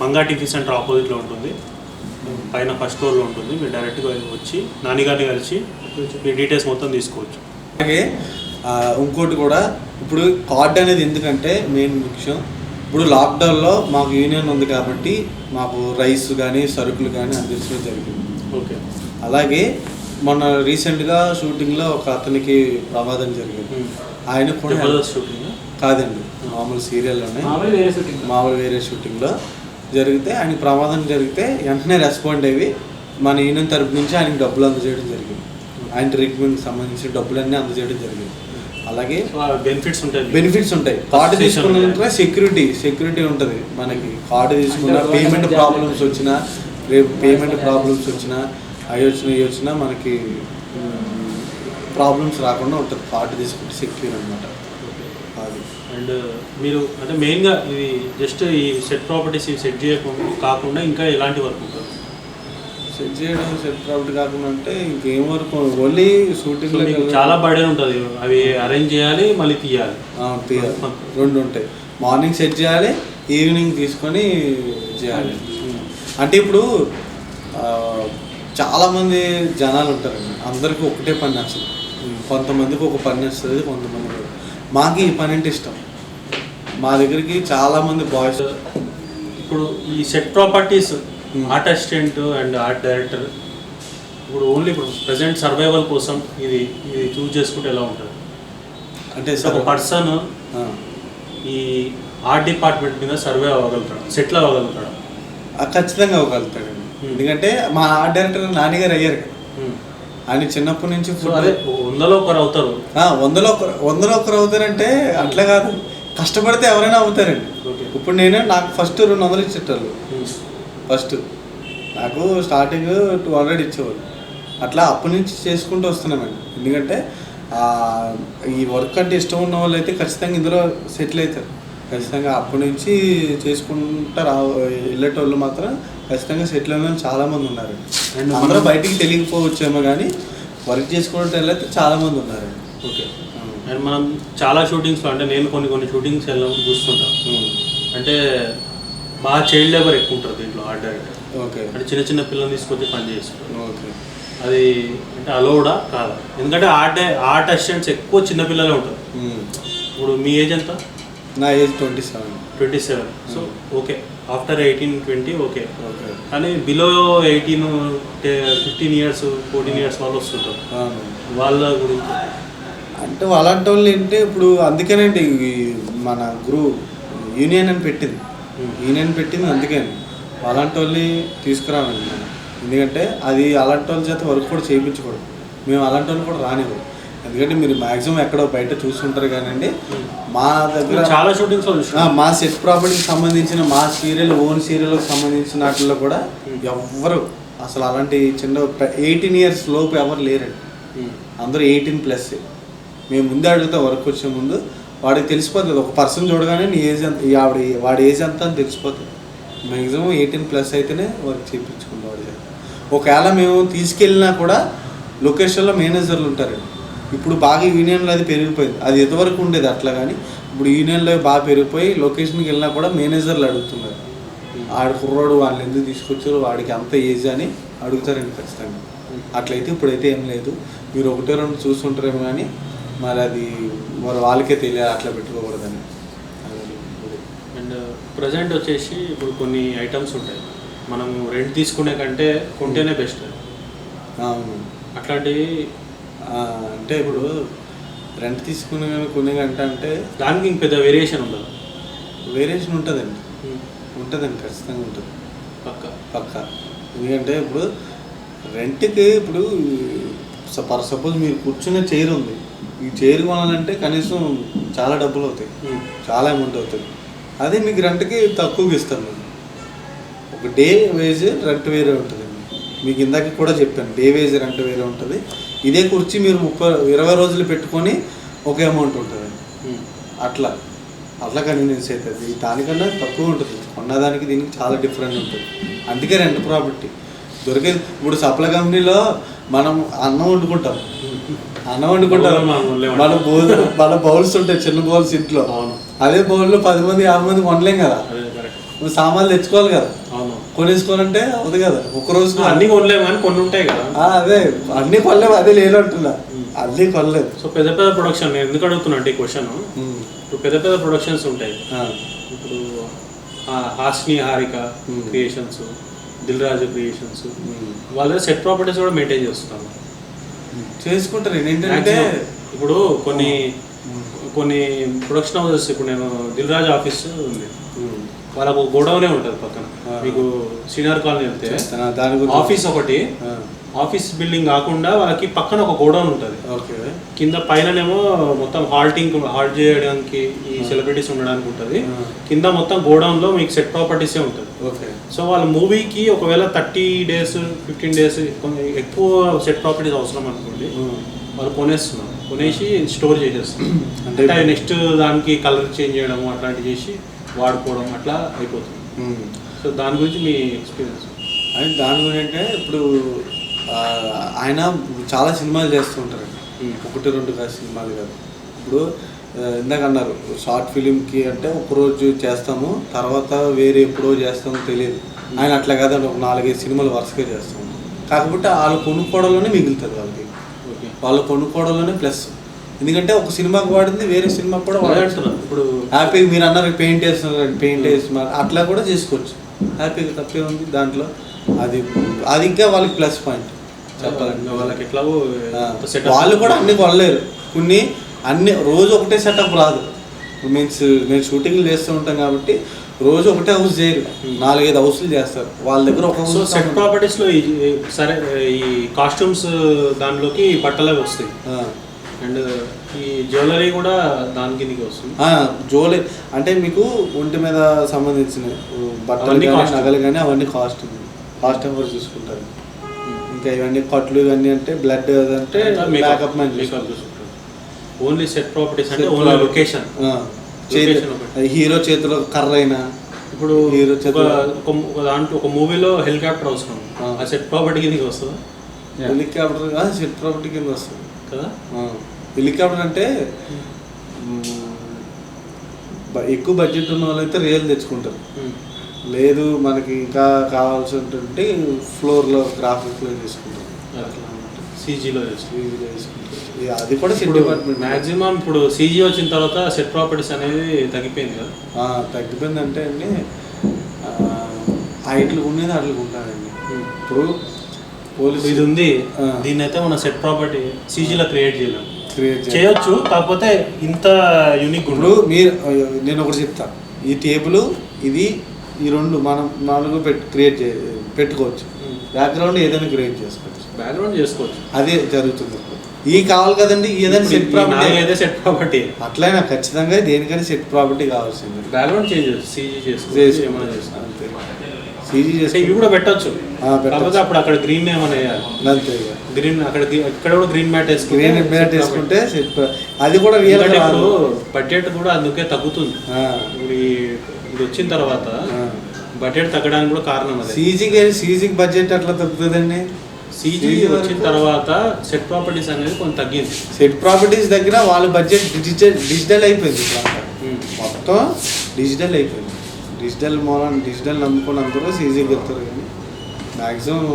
Speaker 1: మంగా టిఫీ సెంటర్ ఆపోజిట్లో ఉంటుంది, పైన ఫస్ట్ ఫ్లోర్లో ఉంటుంది. మీరు డైరెక్ట్గా వచ్చి నాన్నగారిని కలిసి మీ డీటెయిల్స్ మొత్తం తీసుకోవచ్చు.
Speaker 2: అలాగే ఇంకోటి కూడా, ఇప్పుడు కార్డు అనేది ఎందుకంటే మెయిన్ విషయం, ఇప్పుడు లాక్డౌన్లో మాకు యూనియన్ ఉంది కాబట్టి మాకు రైస్ కానీ సరుకులు కానీ అందించడం జరిగింది.
Speaker 1: ఓకే.
Speaker 2: అలాగే మొన్న రీసెంట్గా షూటింగ్లో ఒక అతనికి ప్రమాదం జరిగింది. ఆయన కూడా
Speaker 1: షూటింగ్
Speaker 2: కాదండి, మామూలు సీరియల్లోనే మామూలు వేరే షూటింగ్లో జరిగితే ఆయన ప్రమాదం జరిగితే వెంటనే రెస్పాండ్ అయ్యి మన యూనియన్ తరపు నుంచి ఆయనకి డబ్బులు అందజేయడం జరిగింది. ఆయన ట్రీట్మెంట్కి సంబంధించిన డబ్బులన్నీ అందజేయడం జరిగింది. అలాగే బెనిఫిట్స్ ఉంటాయి. కార్డు తీసుకున్న సెక్యూరిటీ ఉంటుంది మనకి. కార్డు తీసుకున్న పేమెంట్ ప్రాబ్లమ్స్ వచ్చినా అవి వచ్చినా మనకి ప్రాబ్లమ్స్ రాకుండా ఉంటుంది. కార్డు తీసుకుంటే సెక్యూర్ అనమాట అది.
Speaker 1: అండ్ మీరు అంటే మెయిన్గా ఇది జస్ట్ ఈ సెట్ ప్రాపర్టీస్ సెట్ చేయకుండా కాకుండా ఇంకా ఎలాంటి వర్క్ ఉంటుంది?
Speaker 2: సెట్ చేయడం సెట్ ప్రాపర్టీ కాకుండా అంటే ఇంకేం వర్క్ ఓన్లీ షూటింగ్లో
Speaker 1: చాలా బర్డెన్ ఉంటుంది, అవి అరేంజ్ చేయాలి మళ్ళీ తీయాలి.
Speaker 2: తీయాలి, రెండు ఉంటాయి. మార్నింగ్ సెట్ చేయాలి, ఈవినింగ్ తీసుకొని చేయాలి. అంటే ఇప్పుడు చాలామంది జనాలు ఉంటారండి, అందరికీ ఒకటే పని నచ్చదు. కొంతమందికి ఒక పని నచ్చుతుంది, కొంతమంది. మాకు ఈ పని అంటే ఇష్టం. మా దగ్గరికి చాలామంది బాయ్స్
Speaker 1: ఇప్పుడు ఈ set properties art assistant and art director ఇప్పుడు ఓన్లీ ఇప్పుడు ప్రజెంట్ సర్వైవల్ కోసం ఇది చూస్ చేసుకుంటే ఎలా ఉంటుంది
Speaker 2: అంటే
Speaker 1: ఒక పర్సన్ ఈ ఆర్ట్ డిపార్ట్మెంట్ మీద సర్వే అవ్వగలుగుతాడు, సెటిల్ అవ్వగలుగుతాడు?
Speaker 2: ఖచ్చితంగా అవ్వగలుగుతాడండి. ఎందుకంటే మా ఆర్ట్ డైరెక్టర్ నాన్నగారు అయ్యారు కదా, ఆయన చిన్నప్పటి నుంచి.
Speaker 1: అదే 100లో ఒకరు అవుతారు.
Speaker 2: 100లో ఒకరు అవుతారంటే అట్లా కాదు, కష్టపడితే ఎవరైనా అవుతారండి. ఇప్పుడు నాకు ఫస్ట్ 200 ఇచ్చేటారు. ఫస్ట్ నాకు స్టార్టింగ్ 200 ఇచ్చేవాళ్ళు. అట్లా అప్పటి నుంచి చేసుకుంటూ వస్తున్నామండి. ఎందుకంటే ఈ వర్క్ అంటే ఇష్టం ఉన్న వాళ్ళు అయితే ఖచ్చితంగా ఇందులో సెటిల్ అవుతారు. ఖచ్చితంగా అప్పటి నుంచి చేసుకుంటూ వెళ్ళేటోళ్ళు మాత్రం ఖచ్చితంగా సెటిల్ అయిన చాలామంది ఉన్నారండి. అండ్ అందరూ బయటికి తెలియకపోవచ్చేమో కానీ వర్క్ చేసుకునే అయితే చాలామంది ఉన్నారండి.
Speaker 1: ఓకే. అండ్ మనం చాలా షూటింగ్స్లో అంటే నేను కొన్ని షూటింగ్స్ వెళ్ళినప్పుడు చూస్తుంటాం. అంటే బాగా చైల్డ్ లేబర్ ఎక్కువ ఉంటారు దీంట్లో ఆర్ట్ డైరెక్టర్.
Speaker 2: ఓకే.
Speaker 1: అంటే చిన్న పిల్లల్ని తీసుకొచ్చి పని చేస్తారు.
Speaker 2: ఓకే.
Speaker 1: అది అంటే అలౌడా కాదా? ఎందుకంటే ఆర్ట్ అసిస్టెంట్స్ ఎక్కువ చిన్నపిల్లలే ఉంటారు. ఇప్పుడు మీ ఏజ్ ఎంత?
Speaker 2: నా age 27.
Speaker 1: So okay, after 18-20 okay. కానీ బిలో 18, 15 years 14 years వాళ్ళు వస్తుంటారు. వాళ్ళ గురించి
Speaker 2: అంటే అలాంటి వాళ్ళు ఏంటంటే ఇప్పుడు అందుకేనండి మన యూనియన్ అని పెట్టింది. అందుకని అలాంటి వాళ్ళని తీసుకురావండి మనం. ఎందుకంటే అది అలాంటి వాళ్ళ చేత వర్క్ కూడా చేయించకూడదు. మేము అలాంటి వాళ్ళు కూడా రానివ్వదు. ఎందుకంటే మీరు మ్యాక్సిమం ఎక్కడో బయట చూస్తుంటారు కానండి, మా దగ్గర
Speaker 1: చాలా షూటింగ్స్
Speaker 2: మా సెట్ ప్రాపర్టీకి సంబంధించిన మా ఓన్ సీరియల్కి సంబంధించిన వాటిల్లో కూడా ఎవ్వరు అసలు అలాంటి చిన్న 18 years లోపు ఎవరు లేరండి. అందరూ 18+. మేము ముందే అడిగితే వర్క్ వచ్చే ముందు వాడికి తెలిసిపోతుంది. ఒక పర్సన్ చూడగానే నీ ఏజ్ ఎంత, వాడి ఏజ్ ఎంత అని తెలిసిపోతుంది. మ్యాక్సిమం 18+ అయితేనే వర్క్ చేయించుకుంటాం వాడి. ఒకవేళ మేము తీసుకెళ్ళినా కూడా లొకేషన్లో మేనేజర్లు ఉంటారండి. ఇప్పుడు బాగా యూనియన్లో అది పెరిగిపోయింది. అది ఎంతవరకు ఉండేది అట్లా, కానీ ఇప్పుడు యూనియన్లో బాగా పెరిగిపోయి లొకేషన్కి వెళ్ళినా కూడా మేనేజర్లు అడుగుతున్నారు. ఆడు కుర్రోడు వాళ్ళని ఎందుకు తీసుకొచ్చారు, వాడికి అంత ఏజ్ అని అడుగుతారండి ఖచ్చితంగా. అట్లయితే ఇప్పుడైతే ఏం లేదు. మీరు 1-2 చూస్తుంటారేమో కానీ మరి అది వాళ్ళకే తెలియాలి అట్లా పెట్టుకోకూడదని.
Speaker 1: అండ్ ప్రజెంట్ వచ్చేసి ఇప్పుడు కొన్ని ఐటమ్స్ ఉంటాయి, మనం రెంట్ తీసుకునే కంటే కొంటేనే బెస్ట్. అట్లాంటివి
Speaker 2: అంటే ఇప్పుడు రెంట్ తీసుకునే కొనే గంట అంటే
Speaker 1: దానికి ఇంక పెద్ద వేరియేషన్ ఉండదు.
Speaker 2: వేరియేషన్ ఉంటుందండి, ఖచ్చితంగా ఉంటుంది. పక్క ఎందుకంటే ఇప్పుడు రెంట్కి ఇప్పుడు సపోజ్ మీరు కూర్చునే చైర్ ఉంది, ఈ చైర్ కొనాలంటే కనీసం చాలా డబ్బులు అవుతాయి, చాలా అమౌంట్ అవుతుంది. అదే మీకు రెంట్కి తక్కువకి ఇస్తాను. ఒక డే వేజ్ రెంట్ వేరే ఉంటుందండి. మీకు ఇందాక కూడా చెప్పాను, డే వేజ్ రెంట్ వేరే ఉంటుంది. ఇదే కుర్చీ మీరు 20 రోజులు పెట్టుకొని ఒకే అమౌంట్ ఉంటుంది. అట్లా కన్వీనియన్స్ అవుతుంది. దానికన్నా తక్కువ ఉంటుంది. ఉన్నదానికి దీనికి చాలా డిఫరెంట్ ఉంటుంది. అందుకే రెంట్ ప్రాపర్టీ దొరికేది. ఇప్పుడు సప్లై కంపెనీలో మనం అన్నం వండుకుంటాం, మన బౌల్స్ ఉంటాయి, చిన్న బౌల్స్ ఇంట్లో. అదే బౌల్లో 10 మంది 50 మంది వండలేం కదా. నువ్వు సామాన్లు తెచ్చుకోవాలి కదా, కొనేసుకోవాలంటే అవుతుంది కదా. ఒక రోజు
Speaker 1: అన్ని కొనలేము కానీ కొన్ని ఉంటాయి కదా.
Speaker 2: అదే అన్ని కొనలేము, అదే లేదు అంటున్నా, అన్నీ కొనలేదు.
Speaker 1: సో పెద్ద ప్రొడక్షన్ నేను ఎందుకు అడుగుతున్నా అంటే ఈ క్వశ్చన్, ఇప్పుడు పెద్ద ప్రొడక్షన్స్ ఉంటాయి. ఇప్పుడు హాస్ని హారిక క్రియేషన్స్, దిల్ రాజు క్రియేషన్స్, వాళ్ళ సెట్ ప్రాపర్టీస్ కూడా మెయింటైన్
Speaker 2: చేసుకుంటారు. ఏంటంటే
Speaker 1: ఇప్పుడు కొన్ని ప్రొడక్షన్ హౌసెస్, ఇప్పుడు నేను దిల్ రాజు ఆఫీస్ ఉంది, వాళ్ళకు గోడౌనే ఉంటుంది పక్కన. మీకు శ్రీనగర్ కాలనీ వెళ్తే ఆఫీస్ ఒకటి, ఆఫీస్ బిల్డింగ్ కాకుండా వాళ్ళకి పక్కన ఒక గోడౌన్ ఉంటుంది. కింద పైననేమో మొత్తం హాల్ట్ చేయడానికి ఈ సెలబ్రిటీస్ ఉండడానికి ఉంటుంది. కింద మొత్తం గోడౌన్లో మీకు సెట్ ప్రాపర్టీసే ఉంటుంది. సో వాళ్ళ మూవీకి ఒకవేళ 30 days 15 days ఎక్కువ సెట్ ప్రాపర్టీస్ అవసరం అనుకోండి, వాళ్ళు కొనేసి స్టోర్ చేసేస్తారు. అంటే నెక్స్ట్ దానికి కలర్ చేంజ్ చేయడం అట్లాంటివి చేసి వాడుకోవడం అట్లా అయిపోతుంది. సో దాని గురించి మీ ఎక్స్పీరియన్స్?
Speaker 2: అని దాని గురించి ఇప్పుడు ఆయన చాలా సినిమాలు చేస్తూ ఉంటారు, 1-2 కాదు సినిమాలు కాదు. ఇప్పుడు ఇందాక అన్నారు షార్ట్ ఫిలింకి అంటే ఒకరోజు చేస్తాము, తర్వాత వేరే ఎప్పుడో చేస్తామో తెలియదు. ఆయన అట్లా కాదండి, ఒక 4-5 సినిమాలు వరుసగా చేస్తాము. కాకపోతే వాళ్ళు కొనుక్కోవడంలోనే మిగులుతుంది వాళ్ళకి, వాళ్ళు కొనుక్కోవడంలోనే ప్లస్. ఎందుకంటే ఒక సినిమాకి వాడింది వేరే సినిమాకి కూడా వాడుతున్నారు. ఇప్పుడు హ్యాపీగా మీరు అన్నారు పెయింట్ వేస్తున్నారు, పెయింట్ వేసి అట్లా కూడా చేసుకోవచ్చు హ్యాపీగా, తప్పే ఉంది దాంట్లో. అది ఇంకా వాళ్ళకి ప్లస్ పాయింట్ చెప్పాలంటే.
Speaker 1: వాళ్ళకి ఎట్లా
Speaker 2: వాళ్ళు కూడా అన్ని కొనలేరు, కొన్ని అన్ని రోజు ఒకటే సెటప్ రాదు. మేము షూటింగ్లు చేస్తూ ఉంటాం కాబట్టి రోజు ఒకటే హౌస్ చేయరు, 4-5 హౌస్లు చేస్తారు వాళ్ళ దగ్గర. ఒక
Speaker 1: సెట్ ప్రాపర్టీస్లో సరే ఈ కాస్ట్యూమ్స్ దానిలోకి బట్టలే వస్తాయి, అండ్ ఈ జ్యువెలరీ కూడా దాని కిందకి వస్తుంది.
Speaker 2: జ్యువెలరీ అంటే మీకు ఒంటి మీద సంబంధించిన బట్టలు కానీ నగలు కానీ అవన్నీ కాస్ట్ కూడా చూసుకుంటారు. ఇంకా ఇవన్నీ కట్లు ఇవన్నీ అంటే బ్లడ్ అంటే మేకప్ మ్యాన్ చూసుకుంటారు.
Speaker 1: ఓన్లీ సెట్ ప్రాపర్టీస్ అంటే ఓన్లీ లొకేషన్.
Speaker 2: హీరో చేతిలో కర్ర అయినా, ఇప్పుడు హీరో
Speaker 1: దాంట్లో ఒక మూవీలో హెలికాప్టర్ అవసరం, ఆ సెట్ ప్రాపర్టీ కిందకి వస్తుందా?
Speaker 2: హెలికాప్టర్ సెట్ ప్రాపర్టీ కింద వస్తుంది
Speaker 1: కదా.
Speaker 2: హెలికాప్టర్ అంటే ఎక్కువ బడ్జెట్ ఉన్న వాళ్ళు అయితే రియల్ తెచ్చుకుంటారు, లేదు మనకి ఇంకా కావాల్సి ఉంటుంటే ఫ్లోర్లో గ్రాఫిక్స్లో తీసుకుంటారు,
Speaker 1: సీజీలో తీసుకుంటారు.
Speaker 2: అది కూడా సెట్ డిపార్ట్మెంట్
Speaker 1: మ్యాక్సిమం. ఇప్పుడు సీజీ వచ్చిన తర్వాత సెట్ ప్రాపర్టీస్ అనేది తగ్గిపోయింది కదా.
Speaker 2: తగ్గిపోయింది అంటే అండి హైట్లు ఉండేది అట్లా ఉంటాయండి. ఇప్పుడు పోలీసు
Speaker 1: ఇది ఉంది, దీన్ని అయితే మనం సెట్ ప్రాపర్టీ సీజీలో క్రియేట్ చేయొచ్చు, కాకపోతే ఇంత యూనిక్.
Speaker 2: ఇప్పుడు నేను ఒకటి చెప్తా, ఈ టేబుల్ ఇది ఈ 2 మనం 4 క్రియేట్ పెట్టుకోవచ్చు, బ్యాక్గ్రౌండ్ ఏదైనా క్రియేట్ చేసుకోవచ్చు, అదే జరుగుతుంది. ఈ కావాలి కదండి, ఏదైనా
Speaker 1: సెట్ ప్రాపర్టీ
Speaker 2: అట్లయినా ఖచ్చితంగా దేనికైనా సెట్ ప్రాపర్టీ కావాల్సింది.
Speaker 1: బ్యాక్గ్రౌండ్ సీజీ చేస్తే ఇవి కూడా పెట్టచ్చు, కాకపోతే అప్పుడు అక్కడ గ్రీన్ ఏమైనా వేయాలి,
Speaker 2: అంతే.
Speaker 1: గ్రీన్ అక్కడ కూడా గ్రీన్ మ్యాట్
Speaker 2: వేసుకుంటే అది కూడా
Speaker 1: ఇప్పుడు బడ్జెట్ కూడా అందుకే తగ్గుతుంది. ఇప్పుడు ఇది వచ్చిన తర్వాత బడ్జెట్ తగ్గడానికి కూడా కారణం అదే.
Speaker 2: సీజీకి బడ్జెట్ అట్లా తగ్గుతుందండి.
Speaker 1: సీజీ వచ్చిన తర్వాత సెట్ ప్రాపర్టీస్ అనేది కొంచెం తగ్గింది.
Speaker 2: సెట్ ప్రాపర్టీస్ దగ్గర వాళ్ళ బడ్జెట్ డిజిటల్ అయిపోయింది, మొత్తం డిజిటల్ అయిపోయింది. డిజిటల్ నమ్ముకొని అందరూ సీజీకి వెళ్తారు. కానీ మ్యాక్సిమం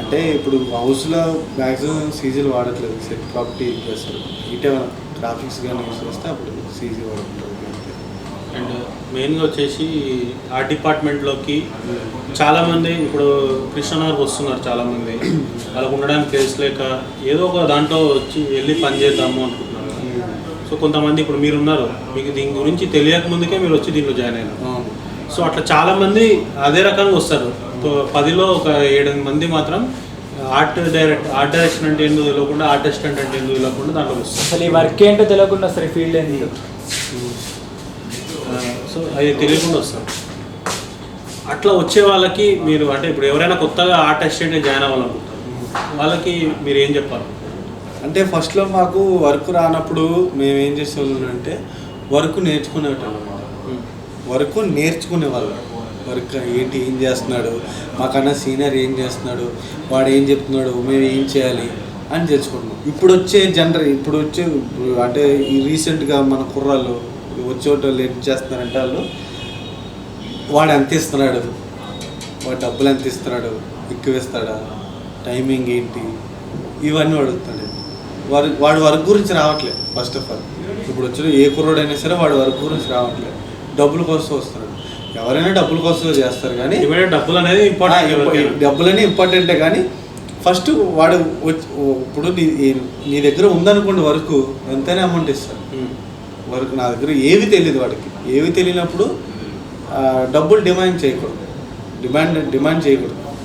Speaker 2: అంటే ఇప్పుడు హౌస్లో మ్యాక్సిమం సీజీలు వాడట్లేదు, సెట్ ప్రాపర్టీ చేస్తారు. ఇటే గ్రాఫిక్స్ కానీ యూస్ చేస్తే అప్పుడు సీజీ వాడుకుంటారు.
Speaker 1: అండ్ మెయిన్గా వచ్చేసి ఆ డిపార్ట్మెంట్లోకి చాలామంది ఇప్పుడు కృష్ణనగర్కి వస్తున్నారు చాలామంది, వాళ్ళకు ఉండడానికి ప్లేస్ లేక ఏదో ఒక దాంట్లో వచ్చి వెళ్ళి పని చేద్దాము అనుకుంటున్నారు. సో కొంతమంది ఇప్పుడు మీరున్నారు, మీకు దీని గురించి తెలియక ముందుకే మీరు వచ్చి దీంట్లో జాయిన్ అయినారు. సో అట్లా చాలామంది అదే రకంగా వస్తారు. 10లో ఒక 7 మంది మాత్రం ఆర్ట్ డైరెక్షన్ అంటే ఎందుకు తెలియకుండా, ఆర్ట్ అసిస్టెంట్ అంటే ఎందుకు తెలియకుండా దాంట్లో వస్తారు.
Speaker 3: అసలు ఈ వర్క్ ఏంటో తెలియకుండా వస్తారు, ఈ ఫీల్డ్ ఏంటో.
Speaker 1: సో అది తెలియకుండా వస్తారు. అట్లా వచ్చే వాళ్ళకి మీరు అంటే ఇప్పుడు ఎవరైనా కొత్తగా ఆర్ట్ అసిస్టెంట్గా జాయిన్ అవ్వాలనుకుంటారు, వాళ్ళకి మీరు ఏం చెప్పాలి?
Speaker 2: అంటే ఫస్ట్లో మాకు వర్క్ రానప్పుడు మేము ఏం చేసేవాళ్ళం అంటే వర్క్ నేర్చుకునేవాళ్ళం, వర్క్ ఏంటి, ఏం చేస్తున్నాడు, మాకన్నా సీనియర్ ఏం చేస్తున్నాడు, వాడు ఏం చెప్తున్నాడు, మేము ఏం చేయాలి అని తెలుసుకుంటున్నాం. ఇప్పుడు వచ్చే అంటే ఈ రీసెంట్గా మన కుర్రాళ్ళు వచ్చేటోళ్ళు ఏం చేస్తున్నారంటే వాడు ఎంత ఇస్తున్నాడు, వాడు డబ్బులు ఎంత ఇస్తున్నాడు, ఎక్కువ ఇస్తాడా, టైమింగ్ ఏంటి, ఇవన్నీ అడుగుతాడు. వాడు వర్క్ గురించి రావట్లేదు. ఫస్ట్ ఆఫ్ ఆల్ ఇప్పుడు వచ్చిన ఏ కుర్రోడైనా సరే వాడు వర్క్ గురించి రావట్లేదు, డబ్బుల కోసం వస్తున్నాడు. ఎవరైనా డబ్బుల కోసం చేస్తారు, కానీ డబ్బులనే ఇంపార్టెంటే. కానీ ఫస్ట్ వాడు ఇప్పుడు నీ దగ్గర ఉందనుకోండి వర్క్, ఎంతైనా అమౌంట్ ఇస్తాడు. వర్క్ నా దగ్గర ఏవి తెలియదు, వాడికి ఏవి తెలియనప్పుడు డబ్బులు డిమాండ్ చేయకూడదు,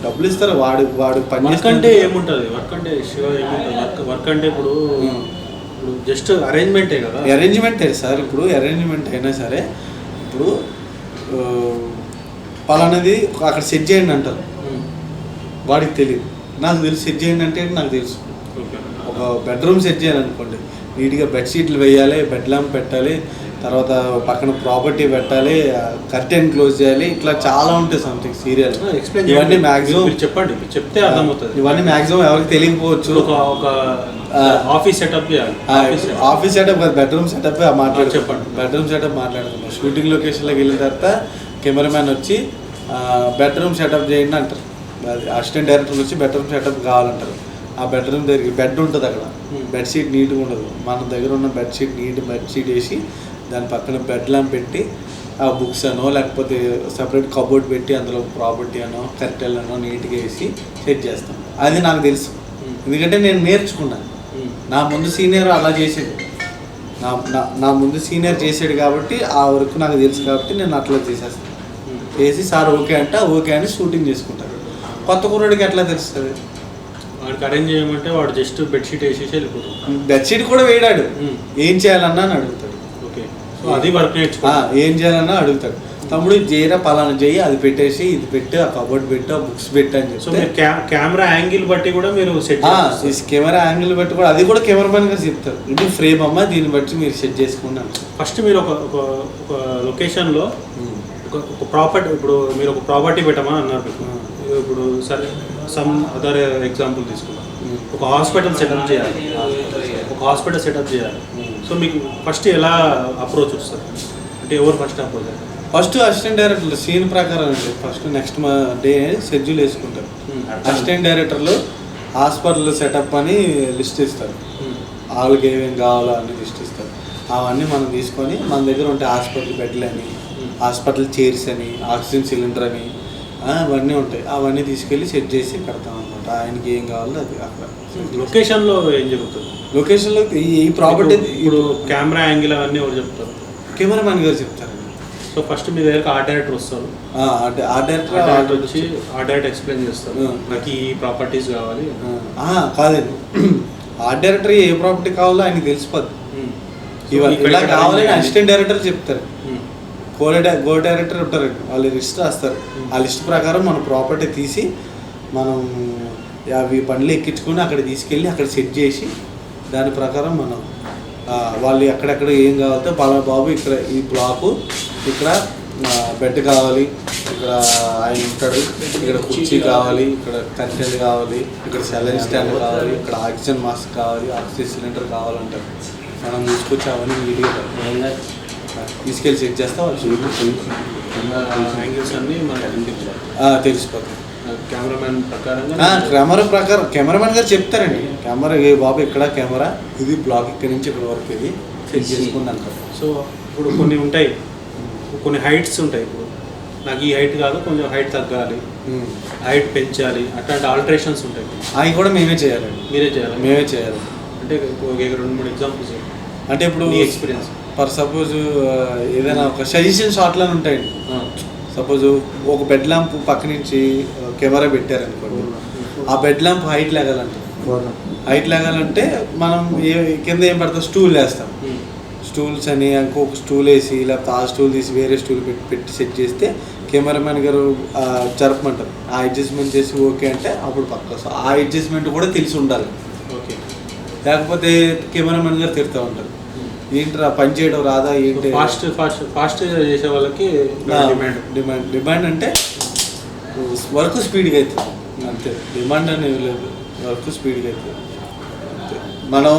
Speaker 2: డబ్బులు ఇస్తారు. వాడు పని
Speaker 1: అంటే ఏముంటుంది, వర్క్ అంటే ఇప్పుడు జస్ట్ అరేంజ్మెంటే కదా.
Speaker 2: అరేంజ్మెంటే సార్. ఇప్పుడు అరేంజ్మెంట్ అయినా సరే ఇప్పుడు పలానది అక్కడ సెట్ చేయండి అంటారు, వాడికి తెలియదు. నాకు తెలుసు సెట్ చేయండి అంటే నాకు తెలుసు. ఒక బెడ్రూమ్ సెట్ చేయాలనుకోండి, నీట్గా బెడ్షీట్లు వేయాలి, బెడ్ ల్యాంప్ పెట్టాలి, తర్వాత పక్కన ప్రాపర్టీ పెట్టాలి, కర్టెన్ క్లోజ్ చేయాలి, ఇట్లా చాలా ఉంటాయి సంథింగ్ సీరియల్.
Speaker 1: ఎక్స్ప్లెయిన్
Speaker 2: ఇవన్నీ మ్యాక్సిమం
Speaker 1: చెప్పండి, మీరు చెప్తే అర్థమవుతుంది.
Speaker 2: ఇవన్నీ మ్యాక్సిమం ఎవరికి తెలియకపోవచ్చు.
Speaker 1: ఒక ఆఫీస్ సెటప్ చేయాలి.
Speaker 2: ఆఫీస్ సెటప్ బెడ్రూమ్ సెటప్ మాట్లాడు.
Speaker 1: చెప్పండి.
Speaker 2: బెడ్రూమ్ సెటప్ మాట్లాడుకున్నాం. షూటింగ్ లొకేషన్లోకి వెళ్ళిన తర్వాత కెమెరామ్యాన్ వచ్చి బెడ్రూమ్ సెటప్ చేయండి అంటారు. అసిస్టెంట్ డైరెక్టర్ వచ్చి బెడ్రూమ్ సెటప్ కావాలంటారు. ఆ బెడ్రూమ్ దగ్గరికి బెడ్ ఉంటుంది, అక్కడ బెడ్షీట్ నీట్గా ఉండదు. మన దగ్గర ఉన్న బెడ్షీట్ బెడ్షీట్ వేసి దాని పక్కన బెడ్ ల్యాంప్ పెట్టి ఆ బుక్స్ అనో లేకపోతే సపరేట్ కబోర్డ్ పెట్టి అందులో ప్రాపర్టీ అనో కర్టెల్ అనో నీట్గా వేసి సెట్ చేస్తాం. అది నాకు తెలుసు, ఎందుకంటే నేను నేర్చుకున్నాను. నా ముందు సీనియర్ అలా చేసాడు, నా ముందు సీనియర్ చేసాడు కాబట్టి ఆ వరకు నాకు తెలుసు కాబట్టి నేను అట్లా చేసేస్తాను. వేసి సార్ ఓకే అంటే ఓకే అని షూటింగ్ చేసుకుంటాను. కొత్త కుర్రాడికి ఎట్లా తెలుస్తుంది?
Speaker 1: వాడికి అరేంజ్ చేయమంటే వాడు జస్ట్ బెడ్షీట్ వేసేసి వెళ్ళిపోతాడు.
Speaker 2: బెడ్షీట్ కూడా వేయడాడు, ఏం చేయాలన్నా అని అడుగుతాడు.
Speaker 1: ఓకే, సో అది వర్క్ నేర్చుకో.
Speaker 2: ఏం చేయాలన్నా అడుగుతాడు. తమ్ముడు ఇది చేయరా, పలానా చేయి, అది పెట్టేసి ఇది పెట్టి ఆ కబోర్డ్ పెట్టి ఆ బుక్స్ పెట్టి అని
Speaker 1: సో మీరు కెమెరా యాంగిల్ బట్టి కూడా మీరు సెట్
Speaker 2: కెమెరా యాంగిల్ బట్టి కూడా అది కూడా కెమెరామెన్ గారు చెప్తారు. ఇది ఫ్రేమ్ అమ్మా, దీన్ని బట్టి మీరు సెట్ చేసుకున్నాను.
Speaker 1: ఫస్ట్ మీరు ఒక లొకేషన్లో ఒక ప్రాపర్టీ, ఇప్పుడు మీరు ఒక ప్రాపర్టీ పెట్టమని అన్నారు. ఇప్పుడు సరే సమ్ అదర్ ఎగ్జాంపుల్ తీసుకున్నాం, ఒక హాస్పిటల్ సెటప్ చేయాలి. సో మీకు ఫస్ట్ ఎలా అప్రోచ్ వస్తారు అంటే ఎవరు ఫస్ట్ అప్రోచ్?
Speaker 2: ఫస్ట్ అసిస్టెంట్ డైరెక్టర్లు సీన్ ప్రకారం అండి. ఫస్ట్ నెక్స్ట్ డే షెడ్యూల్ వేసుకుంటారు. అసిస్టెంట్ డైరెక్టర్లు హాస్పిటల్ సెటప్ అని లిస్ట్ ఇస్తారు. వాళ్ళకి ఏమేమి కావాలో అన్ని లిస్ట్ ఇస్తారు. అవన్నీ మనం తీసుకొని మన దగ్గర ఉంటే హాస్పిటల్ బెడ్లు అని, హాస్పిటల్ చైర్స్ అని, ఆక్సిజన్ సిలిండర్ అని అవన్నీ ఉంటాయి. అవన్నీ తీసుకెళ్ళి సెట్ చేసి పెడతాం అనమాట. ఆయనకి ఏం కావాలో అది అక్కడ.
Speaker 1: లొకేషన్లో ఏం జరుగుతుంది?
Speaker 2: లొకేషన్లో ఈ ప్రాపర్టీ
Speaker 1: ఇప్పుడు కెమెరా యాంగిల్ అవన్నీ ఎవరు చెప్తారు?
Speaker 2: కెమెరామెన్ గారు చెప్తారు.
Speaker 1: సో ఫస్ట్ మీ దగ్గరకు ఆర్ట్ డైరెక్టర్ వస్తారు.
Speaker 2: ఆర్ట్ డైరెక్టర్
Speaker 1: వచ్చి ఆర్ట్ డైరెక్టర్ ఎక్స్ప్లెయిన్ చేస్తారు, నాకు ఈ ప్రాపర్టీస్ కావాలి.
Speaker 2: కాదండి, ఆర్ట్ డైరెక్టర్ ఏ ప్రాపర్టీ కావాలో ఆయనకి తెలిసిపోద్ది. ఇలా కావాలని అసిస్టెంట్ డైరెక్టర్ చెప్తారు. గో డైరెక్టర్ ఉంటారండి, వాళ్ళు లిస్ట్ రాస్తారు. ఆ లిస్ట్ ప్రకారం మన ప్రాపర్టీ తీసి మనం అవి బండ్లు ఎక్కించుకొని అక్కడ తీసుకెళ్ళి అక్కడ సెట్ చేసి దాని ప్రకారం మనం వాళ్ళు ఎక్కడెక్కడ ఏం కావాలంటే పలానా బాబు ఇక్కడ ఈ బ్లాకు, ఇక్కడ బెడ్ కావాలి, ఇక్కడ ఆయన ఉంటాడు, ఇక్కడ కుర్చీ కావాలి, ఇక్కడ కంటెంట్ కావాలి, ఇక్కడ సెలైన్ స్టాండ్ కావాలి, ఇక్కడ ఆక్సిజన్ మాస్క్ కావాలి, ఆక్సిజన్ సిలిండర్ కావాలంటారు. మనం తీసుకొచ్చి అవన్నీ వీడియో తీసుకెళ్ళి సెట్ చేస్తాం.
Speaker 1: యాంగిల్స్ అన్నీ మనకి
Speaker 2: తెలిసిపోతాయి.
Speaker 1: కెమెరా
Speaker 2: ప్రకారం కెమెరామెన్ గారు చెప్తారండి. కెమెరా ఏ బాబు ఇక్కడ కెమెరా ఇది బ్లాక్ ఇక్కడ నుంచి ఇక్కడ వరకు ఇది సెట్ చేసుకుని అంటారు.
Speaker 1: సో ఇప్పుడు కొన్ని ఉంటాయి, కొన్ని హైట్స్ ఉంటాయి. ఇప్పుడు నాకు ఈ హైట్ కాదు, కొంచెం హైట్ తగ్గాలి, హైట్ పెంచాలి, అట్లాంటి ఆల్టరేషన్స్ ఉంటాయి.
Speaker 2: అవి కూడా మేమే చేయాలండి.
Speaker 1: మీరే చేయాలి?
Speaker 2: మేమే చేయాలి.
Speaker 1: అంటే 2-3 ఎగ్జాంపుల్స్
Speaker 2: అంటే ఇప్పుడు
Speaker 1: ఎక్స్పీరియన్స్
Speaker 2: ఫర్ సపోజ్ ఏదైనా ఒక సజెషన్ షాట్లు అని ఉంటాయండి. సపోజ్ ఒక బెడ్ ల్యాంప్ పక్క నుంచి కెమెరా పెట్టారనుకోండి, ఆ బెడ్ ల్యాంప్ హైట్ లేగాలంటే మనం కింద ఏం పడతాం, స్టూల్ వేస్తాం. స్టూల్స్ అని ఇంకొక స్టూల్ వేసి లేకపోతే ఆ స్టూల్ తీసి వేరే స్టూల్ పెట్టి సెట్ చేస్తే కెమెరామెన్ గారు జరపమంటారు. ఆ అడ్జస్ట్మెంట్ చేసి ఓకే అంటే అప్పుడు పక్క. సో ఆ అడ్జస్ట్మెంట్ కూడా తెలిసి ఉండాలి.
Speaker 1: ఓకే,
Speaker 2: లేకపోతే కెమెరామెన్ గారు తిడుతూ ఉంటారు, ఏంట్రా పని చేయడం రాదా ఏంటి.
Speaker 1: ఫాస్ట్ చేసే వాళ్ళకి
Speaker 2: డిమాండ్ అంటే వర్క్ స్పీడ్గా అవుతుంది అంతే. డిమాండ్ అనేవి లేదు, వర్క్ స్పీడ్గా అవుతుంది అంతే. మనం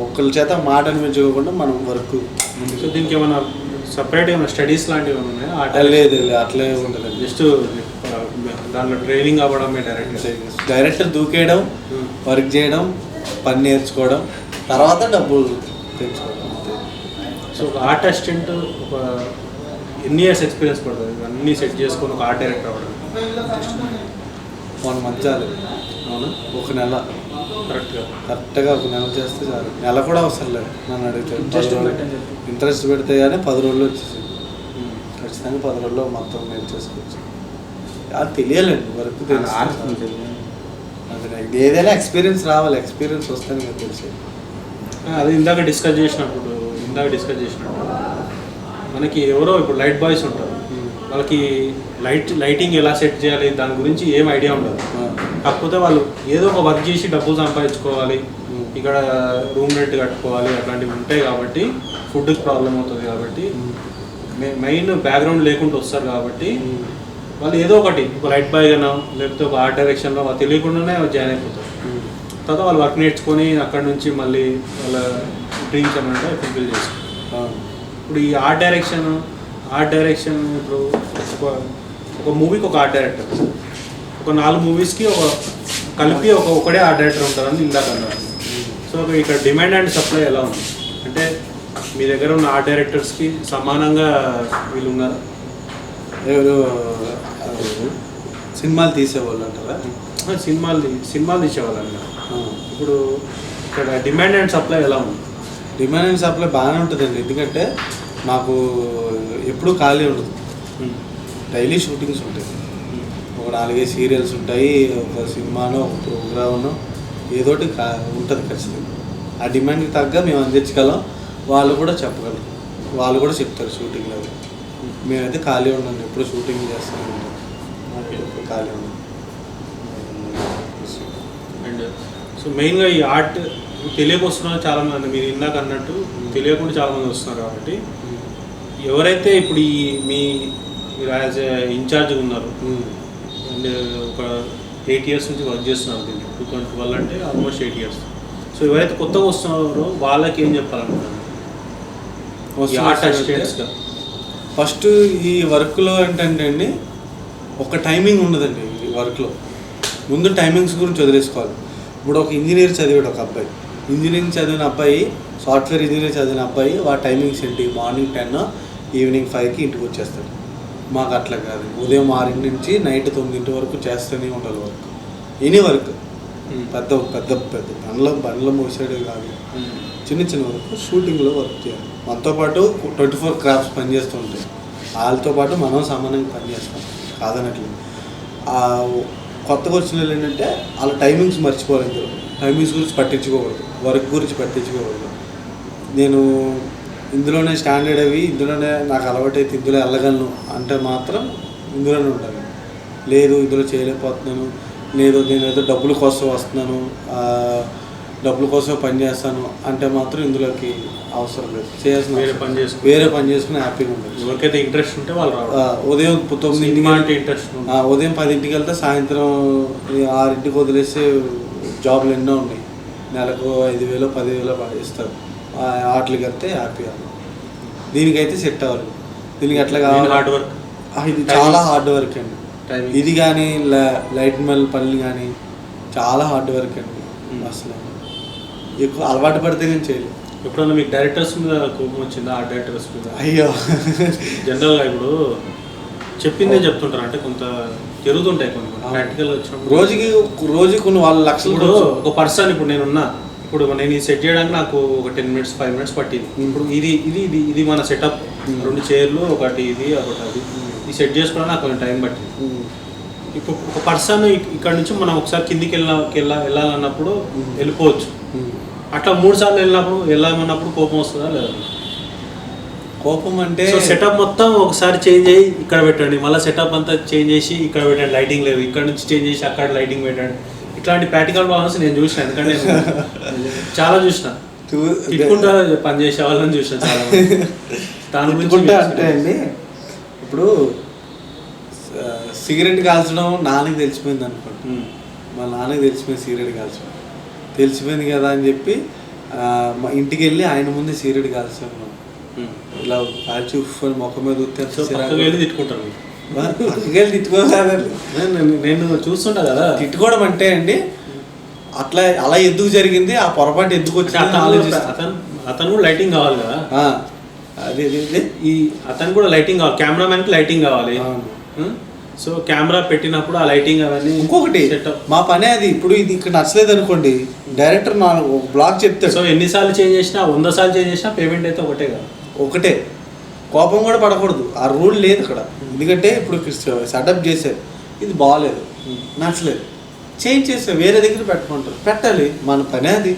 Speaker 2: ఒకళ్ళ చేత మాట అనిపించుకోకుండా మనం వర్క్
Speaker 1: ముందుకు. దీనికి ఏమైనా సపరేట్ ఏమైనా స్టడీస్ లాంటివి ఏమైనా ఉన్నాయా?
Speaker 2: లేదు, అట్లే ఉండదు.
Speaker 1: జస్ట్ దాంట్లో ట్రైనింగ్ అవ్వడమే
Speaker 2: డైరెక్టర్ దూకేయడం, వర్క్ చేయడం, పని నేర్చుకోవడం, తర్వాత డబ్బులు తెచ్చుకోవడం అంతే.
Speaker 1: సో ఒక ఆర్ట్ అసిస్టెంట్ ఒక ఎన్ని ఇయర్స్ ఎక్స్పీరియన్స్ పడుతుంది అన్నీ సెట్ చేసుకొని ఒక ఆర్ట్ డైరెక్టర్ అవ్వడం?
Speaker 2: 1 month చాలు.
Speaker 1: అవునా?
Speaker 2: 1 నెల కరెక్ట్గా 1 నెల చేస్తే చాలు. నెల కూడా అవసరం లేదు నన్ను అడిగితే. ఇంట్రెస్ట్ పెడితే కానీ 10 రోజుల్లో వచ్చేసింది. ఖచ్చితంగా 10 రోజుల్లో మొత్తం నేర్చేసుకోవచ్చు. అది తెలియాలండి, వరకు తెలుసు. ఏదైనా ఎక్స్పీరియన్స్ రావాలి, ఎక్స్పీరియన్స్ వస్తాను మీకు తెలిసి.
Speaker 1: అది ఇందాక డిస్కస్ చేసినప్పుడు మనకి ఎవరో ఇప్పుడు లైట్ బాయ్స్ ఉంటారు, వాళ్ళకి లైటింగ్ ఎలా సెట్ చేయాలి దాని గురించి ఏం ఐడియా ఉండదు. కాకపోతే వాళ్ళు ఏదో ఒక వర్క్ చేసి డబ్బులు సంపాదించుకోవాలి, ఇక్కడ రూమ్ రెంట్ కట్టుకోవాలి అట్లాంటివి ఉంటాయి కాబట్టి ఫుడ్కి ప్రాబ్లం అవుతుంది కాబట్టి మెయిన్ బ్యాక్గ్రౌండ్ లేకుండా వస్తారు కాబట్టి వాళ్ళు ఏదో ఒకటి ఒక లైట్ బాయ్ గానో లేకపోతే ఒక ఆర్ట్ డైరెక్షన్లో వాళ్ళు తెలియకుండానే జాయిన్ అయిపోతారు. తర్వాత వాళ్ళు వర్క్ నేర్చుకొని అక్కడ నుంచి మళ్ళీ వాళ్ళ డ్రీమ్స్ ఏమంటే ఫుల్ఫిల్ చేసుకుంటారు. ఇప్పుడు ఈ ఆర్ట్ డైరెక్షన్ ఇప్పుడు ఒక మూవీకి ఒక ఆర్ట్ డైరెక్టర్, ఒక 4 మూవీస్కి కలిపి ఒకడే ఆర్ట్ డైరెక్టర్ ఉంటారని ఇందాక అన్నారు. సో ఇక్కడ డిమాండ్ అండ్ సప్లై ఎలా ఉంది అంటే మీ దగ్గర ఉన్న ఆర్ట్ డైరెక్టర్స్కి సమానంగా వీళ్ళు ఉన్నారు?
Speaker 2: ఎవరు సినిమాలు తీసేవాళ్ళు అంటారా?
Speaker 1: సినిమాలు తీసేవాళ్ళు అన్నారు. ఇప్పుడు ఇక్కడ డిమాండ్ అండ్ సప్లై ఎలా ఉంది?
Speaker 2: డిమాండ్ అండ్ సప్లై బాగానే ఉంటుందండి, ఎందుకంటే మాకు ఎప్పుడూ ఖాళీ ఉండదు. డైలీ షూటింగ్స్ ఉంటాయి, ఒక 4-5 సీరియల్స్ ఉంటాయి, ఒక సినిమానో ఒక ప్రోగ్రామ్నో ఏదోటి ఉంటుంది ఖచ్చితంగా. ఆ డిమాండ్కి తగ్గ మేము అందించగలం, వాళ్ళు కూడా చెప్పగలం, వాళ్ళు కూడా చెప్తారు షూటింగ్లో. మేమైతే ఖాళీ ఉన్నాం, ఎప్పుడు షూటింగ్ చేస్తూనే ఉంటాం, ఎప్పుడు ఖాళీ ఉన్నాం.
Speaker 1: అండ్ సో మెయిన్గా ఈ ఆర్ట్ తెలియక వస్తున్నారు చాలామంది, మీరు ఇందాక అన్నట్టు తెలియకుండా చాలామంది వస్తున్నారు కాబట్టి ఎవరైతే ఇప్పుడు మీరు యాజ్ ఇన్ఛార్జ్గా ఉన్నారు అండ్ ఒక 8 years నుంచి వర్క్ చేస్తున్నారు దీంట్లో, 2012 అంటే ఆల్మోస్ట్ 8 years. సో ఎవరైతే కొత్తగా వస్తున్నారో వాళ్ళకి ఏం చెప్పాలనుకుంటున్నారు ఈ ఆర్ట్ అసిస్టెంట్స్గా?
Speaker 2: ఫస్ట్ ఈ వర్క్లో ఏంటంటే అండి, ఒక టైమింగ్ ఉండదండి ఈ వర్క్లో. ముందు టైమింగ్స్ గురించి వదిలేసుకోవాలి. ఇప్పుడు ఒక ఇంజనీర్ చదివాడు ఒక అబ్బాయి, ఇంజనీరింగ్ చదివిన అబ్బాయి, సాఫ్ట్వేర్ ఇంజనీర్ చదివిన అబ్బాయి, వాటి టైమింగ్స్ ఏంటి? మార్నింగ్ 10, ఈవినింగ్ 5కి ఇంటికి వచ్చేస్తాడు. మాకు అట్లా కాదు, ఉదయం 6 నుంచి నైట్ 9 వరకు చేస్తూనే ఉండాలి వర్క్. ఎనీ వర్క్, పెద్ద పెద్ద పెద్ద బండ్ల మోసాడు కాదు, చిన్న వరకు షూటింగ్లో వర్క్ చేయాలి. మనతో పాటు 24 క్రాఫ్ట్స్ పనిచేస్తూ ఉంటాయి, వాళ్ళతో పాటు మనం సమానంగా పనిచేస్తాం కాదనట్లు. కొత్తగా వచ్చిన వాళ్ళు ఏంటంటే వాళ్ళ టైమింగ్స్ మర్చిపోవాలి, టైమింగ్స్ గురించి పట్టించుకోకూడదు, వర్క్ గురించి పట్టించుకోకూడదు. నేను ఇందులోనే స్టాండర్డ్ అవి, ఇందులోనే నాకు అలవాటైతే ఇందులో వెళ్ళగలను అంటే మాత్రం ఇందులోనే ఉంటాను. లేదు ఇందులో చేయలేకపోతున్నాను, లేదు నేను ఏదో డబ్బుల కోసం వస్తున్నాను, డబ్బుల కోసం పని చేస్తాను అంటే మాత్రం ఇందులోకి అవసరం లేదు. చేయాల్సిన వేరే పని చేసుకుని హ్యాపీగా ఉంటుంది.
Speaker 1: ఎవరికైతే ఇంట్రెస్ట్ ఉంటే వాళ్ళు
Speaker 2: ఉదయం 9
Speaker 1: ఇంట్రెస్ట్,
Speaker 2: ఉదయం 10కి వెళ్తే సాయంత్రం 6కి వదిలేసే జాబ్లు ఎన్నో ఉన్నాయి. నెలకు 5,000 10,000 ఇస్తారు. వాటికి వెళ్తే హ్యాపీగా. దీనికైతే సెట్ అవ్వాలి, దీనికి ఎట్లా కావాలి
Speaker 1: హార్డ్ వర్క్,
Speaker 2: ఇది చాలా హార్డ్ వర్క్ అండి. ఇది కానీ లైట్ మెల్ పనులు కానీ చాలా హార్డ్ వర్క్ అండి. అసలు ఎక్కువ అలవాటు పడితే నేను చేయలేదు.
Speaker 1: ఎప్పుడన్నా మీకు డైరెక్టర్స్ మీద కోపం వచ్చిందా? ఆ డైరెక్టర్స్ మీద
Speaker 2: అయ్యో
Speaker 1: జనరల్గా ఇప్పుడు చెప్పిందే చెప్తుంటారు, అంటే కొంత జరుగుతుంటాయి కొన్ని ప్రాక్టికల్ వచ్చినప్పుడు.
Speaker 2: రోజుకి కొన్ని వాళ్ళ లక్షలు.
Speaker 1: ఒక పర్సన్ ఇప్పుడు నేనున్నా, ఇప్పుడు నేను ఈ సెట్ చేయడానికి నాకు ఒక 10 minutes 5 minutes పట్టింది. ఇప్పుడు ఇది మన సెటప్, 2 చైర్లు, ఒకటి ఇది ఒకటి అది, ఈ సెట్ చేసుకోవడానికి నాకు కొంచెం టైం పట్టింది. ఇప్పుడు ఒక పర్సన్ ఇక్కడ నుంచి మనం ఒకసారి కిందికి వెళ్ళాలన్నప్పుడు వెళ్ళిపోవచ్చు. అట్లా 3 సార్లు వెళ్ళామన్నప్పుడు కోపం వస్తుందా లేదా?
Speaker 2: కోపం అంటే
Speaker 1: సెటప్ మొత్తం ఒకసారి చేంజ్ అయ్యి ఇక్కడ పెట్టండి, మళ్ళీ సెటప్ అంతా చేంజ్ చేసి ఇక్కడ పెట్టండి, లైటింగ్ లేదు, ఇక్కడ నుంచి చేంజ్ చేసి అక్కడ లైటింగ్ పెట్టండి, ఇట్లాంటి ప్రాక్టికల్ ప్రాబ్లమ్స్ నేను చూసిన. ఎందుకంటే చాలా చూసిన, తిట్టుకుంటా పని చేసే వాళ్ళని చూసిన చాలా. దాని గురించి
Speaker 2: అంటే అండి, ఇప్పుడు సిగరెట్ కాల్చడం నాన్నకి తెలిసిపోయింది అనుకోండి, మా నాన్నకి తెలిసిపోయింది సిగరెట్ కాల్చడం, తెలిసిపోయింది కదా అని చెప్పి మా ఇంటికి వెళ్ళి ఆయన ముందే సిగరెట్ కాల్చాను. ఇలా కాల్చి ఉఫ్ఫని మొక్క మీద
Speaker 1: తిట్టుకుంటాను.
Speaker 2: పక్కకెళ్ళి తిట్టుకోలేదండి,
Speaker 1: నేను చూస్తుంటా కదా.
Speaker 2: తిట్టుకోవడం అంటే అండి, అలా ఎందుకు జరిగింది, ఆ పొరపాటు ఎందుకు వచ్చింది ఆలోచిస్తాను.
Speaker 1: అతను కూడా లైటింగ్ కావాలి కదా,
Speaker 2: అదే
Speaker 1: ఈ అతను కూడా లైటింగ్ కావాలి, కెమెరామెన్కి లైటింగ్ కావాలి. సో కెమెరా పెట్టినప్పుడు ఆ లైటింగ్ అవన్నీ.
Speaker 2: ఇంకొకటి మా పనే అది. ఇప్పుడు ఇది ఇక్కడ నచ్చలేదు అనుకోండి, డైరెక్టర్ ఒక బ్లాక్ చెప్తాడు.
Speaker 1: సో ఎన్నిసార్లు చేంజ్ చేసినా, 100 సార్లు చేంజ్ చేసినా పేమెంట్ అయితే ఒకటే కదా.
Speaker 2: ఒకటే, కోపం కూడా పడకూడదు, ఆ రూల్ లేదు ఇక్కడ. ఎందుకంటే ఇప్పుడు సెటప్ చేశారు, ఇది బాగాలేదు, నచ్చలేదు, చేంజ్ చేస్తే వేరే దగ్గర పెట్టుకుంటారు, పెట్టాలి, మన పనే అది.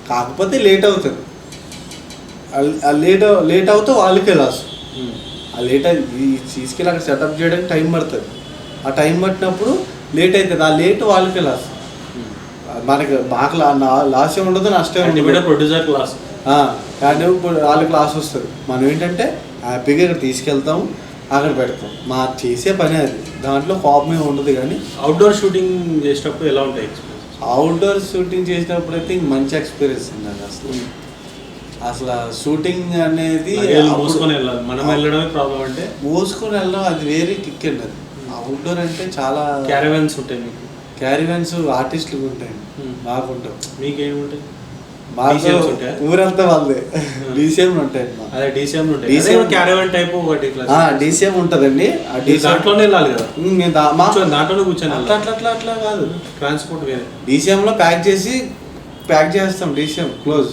Speaker 2: కాకపోతే లేట్ అవుతుంది, లేట్ అవుతే వాళ్ళకే లాస్. ఆ లేట్ ఈ తీసుకెళ్ళి అక్కడ సెటప్ చేయడానికి టైం పడుతుంది, ఆ టైం పట్టినప్పుడు లేట్ అవుతుంది, ఆ లేట్ వాళ్ళకే లాస్. మనకి మాకు లాస్ ఏమి ఉండదు, నష్టం ఉండదు.
Speaker 1: ప్రొడ్యూసర్ క్లాస్
Speaker 2: కానీ ఇప్పుడు వాళ్ళకి లాస్ వస్తుంది. మనం ఏంటంటే హ్యాపీగా ఇక్కడ తీసుకెళ్తాము, అక్కడ పెడతాం. మా చేసే పని అది, దాంట్లో కోపమే ఉండదు. కానీ
Speaker 1: అవుట్డోర్ షూటింగ్ చేసేటప్పుడు ఎలా ఉంటాయి ఎక్స్పీరియన్స్?
Speaker 2: అవుట్డోర్ షూటింగ్ చేసినప్పుడు అయితే మంచి ఎక్స్పీరియన్స్ ఉంది నాకు. అసలు షూటింగ్ అనేది
Speaker 1: మోసుకొని వెళ్ళాలి, మనం వెళ్ళడమే ప్రాబ్లం. అంటే
Speaker 2: మోసుకొని వెళ్ళడం అది వేరే కిక్ అండి. అది అవుట్డోర్ అంటే చాలా
Speaker 1: క్యారవాన్స్ ఉంటాయి. మీకు
Speaker 2: క్యారివాన్స్ ఆర్టిస్టులు ఉంటాయి, బాగుంటాం.
Speaker 1: మీకేముంటాయి?
Speaker 2: ఊరంతా వాళ్ళే డీసీఎం ఉంటాయి.
Speaker 1: అదే డీసీఎం ఉంటాయి, క్యారవాన్ టైప్ ఒకటి
Speaker 2: డీసీఎం ఉంటుందండి.
Speaker 1: దాంట్లోనే వెళ్ళాలి కదా, దాంట్లోనే కూర్చొని
Speaker 2: అట్లా కాదు.
Speaker 1: ట్రాన్స్పోర్ట్ వేరే.
Speaker 2: డీసీఎంలో ప్యాక్ చేస్తాం. DCM close.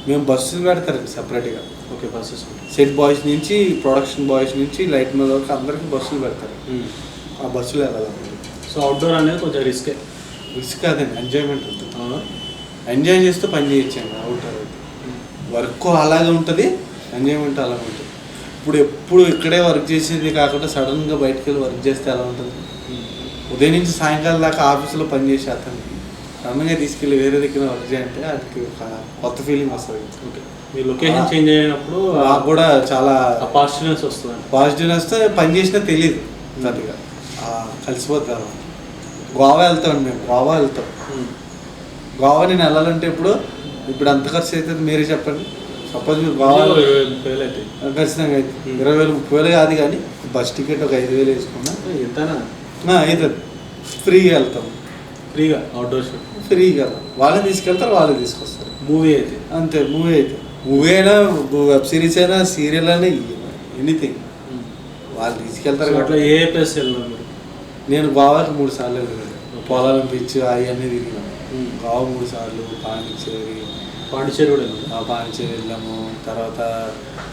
Speaker 2: మేము బస్సులు పెడతారండి సపరేట్గా.
Speaker 1: Okay, buses.
Speaker 2: సెట్ బాయ్స్ నుంచి ప్రొడక్షన్ బాయ్స్ నుంచి లైట్ మెన్ వరకు అందరికి బస్సులు పెడతారు. ఆ బస్సులు వెళ్ళాలి.
Speaker 1: సో అవుట్డోర్ అనేది కొంచెం రిస్కే.
Speaker 2: రిస్క్ కాదండి, ఎంజాయ్మెంట్ ఉంటుంది. ఎంజాయ్ చేస్తూ పని చేయొచ్చండి అవుట్డోర్ అయితే. వర్క్ అలాగే ఉంటుంది, ఎంజాయ్మెంట్ అలాగే ఉంటుంది. ఇప్పుడు ఎప్పుడు ఇక్కడే వర్క్ చేసేది కాకుండా సడన్గా బయటకు వెళ్ళి వర్క్ చేస్తే ఎలా ఉంటుంది? ఉదయం నుంచి సాయంకాలం దాకా ఆఫీసులో పని చేసే అతనికి సడన్గా తీసుకెళ్ళి వేరే దగ్గర వర్క్ చేయంటే వాటికి ఒక కొత్త ఫీలింగ్ వస్తుంది.
Speaker 1: ఓకే, మీ లొకేషన్ చేంజ్ అయినప్పుడు
Speaker 2: నాకు కూడా చాలా
Speaker 1: పాజిటివ్నెస్ వస్తుంది.
Speaker 2: పాజిటివ్నెస్ వస్తే పని చేసినా తెలియదు పెద్దగా, కలిసిపోతాను. గోవా వెళ్తామండి మేము, గోవా వెళ్తాం. గోవా నేను వెళ్ళాలంటే ఇప్పుడు ఎంత ఖర్చు అవుతుంది మీరే చెప్పండి. సపోజ్ మీరు గోవా
Speaker 1: 20,000 అయితే
Speaker 2: ఖచ్చితంగా అయితే 20,000 30,000 కాదు, కానీ బస్ టికెట్ ఒక 5,000 వేసుకున్నా
Speaker 1: ఎంతనా
Speaker 2: అవుతుంది. ఫ్రీగా వెళ్తాం,
Speaker 1: ఫ్రీగా అవుట్డోర్ షూట్
Speaker 2: ఫ్రీగా. వాళ్ళే తీసుకెళ్తారు, వాళ్ళే తీసుకొస్తారు.
Speaker 1: మూవీ అయితే
Speaker 2: అంతే. మూవీ అయినా వెబ్ సిరీస్ అయినా సీరియల్ అయినా ఎనీథింగ్ వాళ్ళు తీసుకెళ్తారు.
Speaker 1: అట్లా ఏ ప్లేస్ వెళ్ళినా మీరు?
Speaker 2: నేను గోవాకి 3 సార్లు వెళ్ళాను. పోలారం బీచ్ అవన్నీ తిరిగినాను. గోవా 3 సార్లు, పాండిచ్చేరి
Speaker 1: కూడా వెళ్ళాము.
Speaker 2: పాండిచ్చేరి వెళ్ళాము. తర్వాత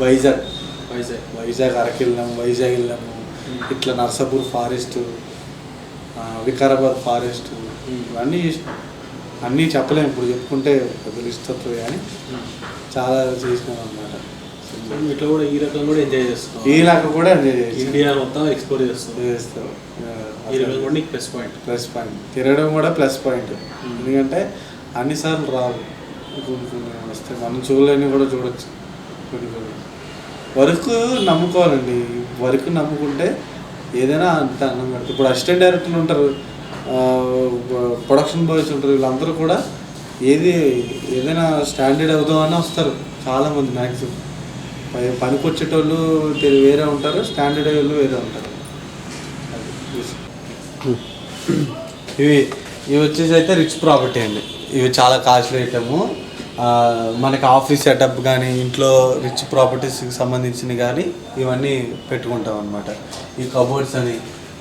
Speaker 2: వైజాగ్ అరకు వెళ్ళాము, వైజాగ్ వెళ్ళాము. ఇట్లా నర్సాపూర్ ఫారెస్ట్, వికారాబాద్ ఫారెస్ట్, ఇవన్నీ అన్నీ చెప్పలేము. ఇప్పుడు చెప్పుకుంటే పెద్ద లిస్ట్ వస్తుంది, కానీ చాలా చేసినాం అన్నమాట.
Speaker 1: ఇట్లా కూడా ఈ రకం కూడా ఎంజాయ్ చేస్తాం.
Speaker 2: ఈ రకం కూడా ఎంజాయ్ చేస్తాం.
Speaker 1: ఇండియా మొత్తం ఎక్స్ప్లోర్ చేస్తాం. ఈ రకం కూడా నీకు ప్లస్ పాయింట్. తిరగడం కూడా ప్లస్ పాయింట్. ఎందుకంటే అన్నిసార్లు రావు, కొన్ని వస్తాయి. మనం చూడలేని కూడా చూడొచ్చు. కొన్ని వర్క్ నమ్ముకోవాలండి. వర్క్ నమ్ముకుంటే ఏదైనా అంత అన్నం పెడతారు. ఇప్పుడు అసిస్టెంట్ డైరెక్టర్లు ఉంటారు, ప్రొడక్షన్ బాయ్స్ ఉంటారు. వీళ్ళందరూ కూడా ఏదైనా స్టాండర్డ్ అవుదామని వస్తారు చాలామంది. మ్యాక్సిమం పనికి వచ్చేటోళ్ళు వేరే ఉంటారు, స్టాండర్డ్ అయ్యేళ్ళు వేరే ఉంటారు. ఇవి వచ్చేసి అయితే రిచ్ ప్రాపర్టీ అండి. ఇవి చాలా కాస్ట్లీ ఐటము. మనకి ఆఫీస్ సెటప్ కానీ ఇంట్లో రిచ్ ప్రాపర్టీస్కి సంబంధించినవి కానీ ఇవన్నీ పెట్టుకుంటాం అన్నమాట. ఈ కబోర్డ్స్ అని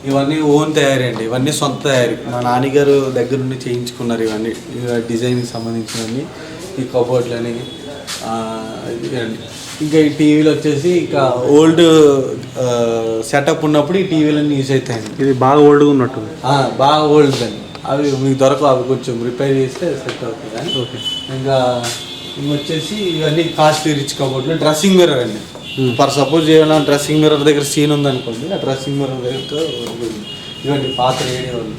Speaker 1: ఇవన్నీ ఓన్ తయారీ అండి. ఇవన్నీ సొంత తయారీ. మా నాన్నగారు దగ్గర నుండి చేయించుకున్నారు. ఇవన్నీ డిజైన్కి సంబంధించినవన్నీ. ఈ కబోర్డ్లని ఇవన్నీ. ఇంకా ఈ టీవీలు వచ్చేసి ఇక ఓల్డ్ సెటప్ ఉన్నప్పుడు ఈ టీవీలన్నీ యూజ్ అవుతాయండి. ఇది బాగా ఓల్డ్గా ఉన్నట్టు,
Speaker 2: బాగా ఓల్డ్ అండి. అవి మీకు దొరకవు, అవి కొంచెం రిపేర్ చేస్తే సెట్ అవుతుంది. కానీ
Speaker 1: ఓకే.
Speaker 2: ఇంకా వచ్చేసి ఇవన్నీ కాస్ట్లీ రిచ్ కబోర్డ్లు. డ్రెస్సింగ్ మిర్రర్ అండి. ఫర్ సపోజ్ ఏమైనా డ్రెస్సింగ్ మిర్రర్ దగ్గర సీన్ ఉందనుకోండి, ఆ డ్రెస్సింగ్ మిర్రర్ దగ్గర ఇవన్నీ పాత రేడియోలు.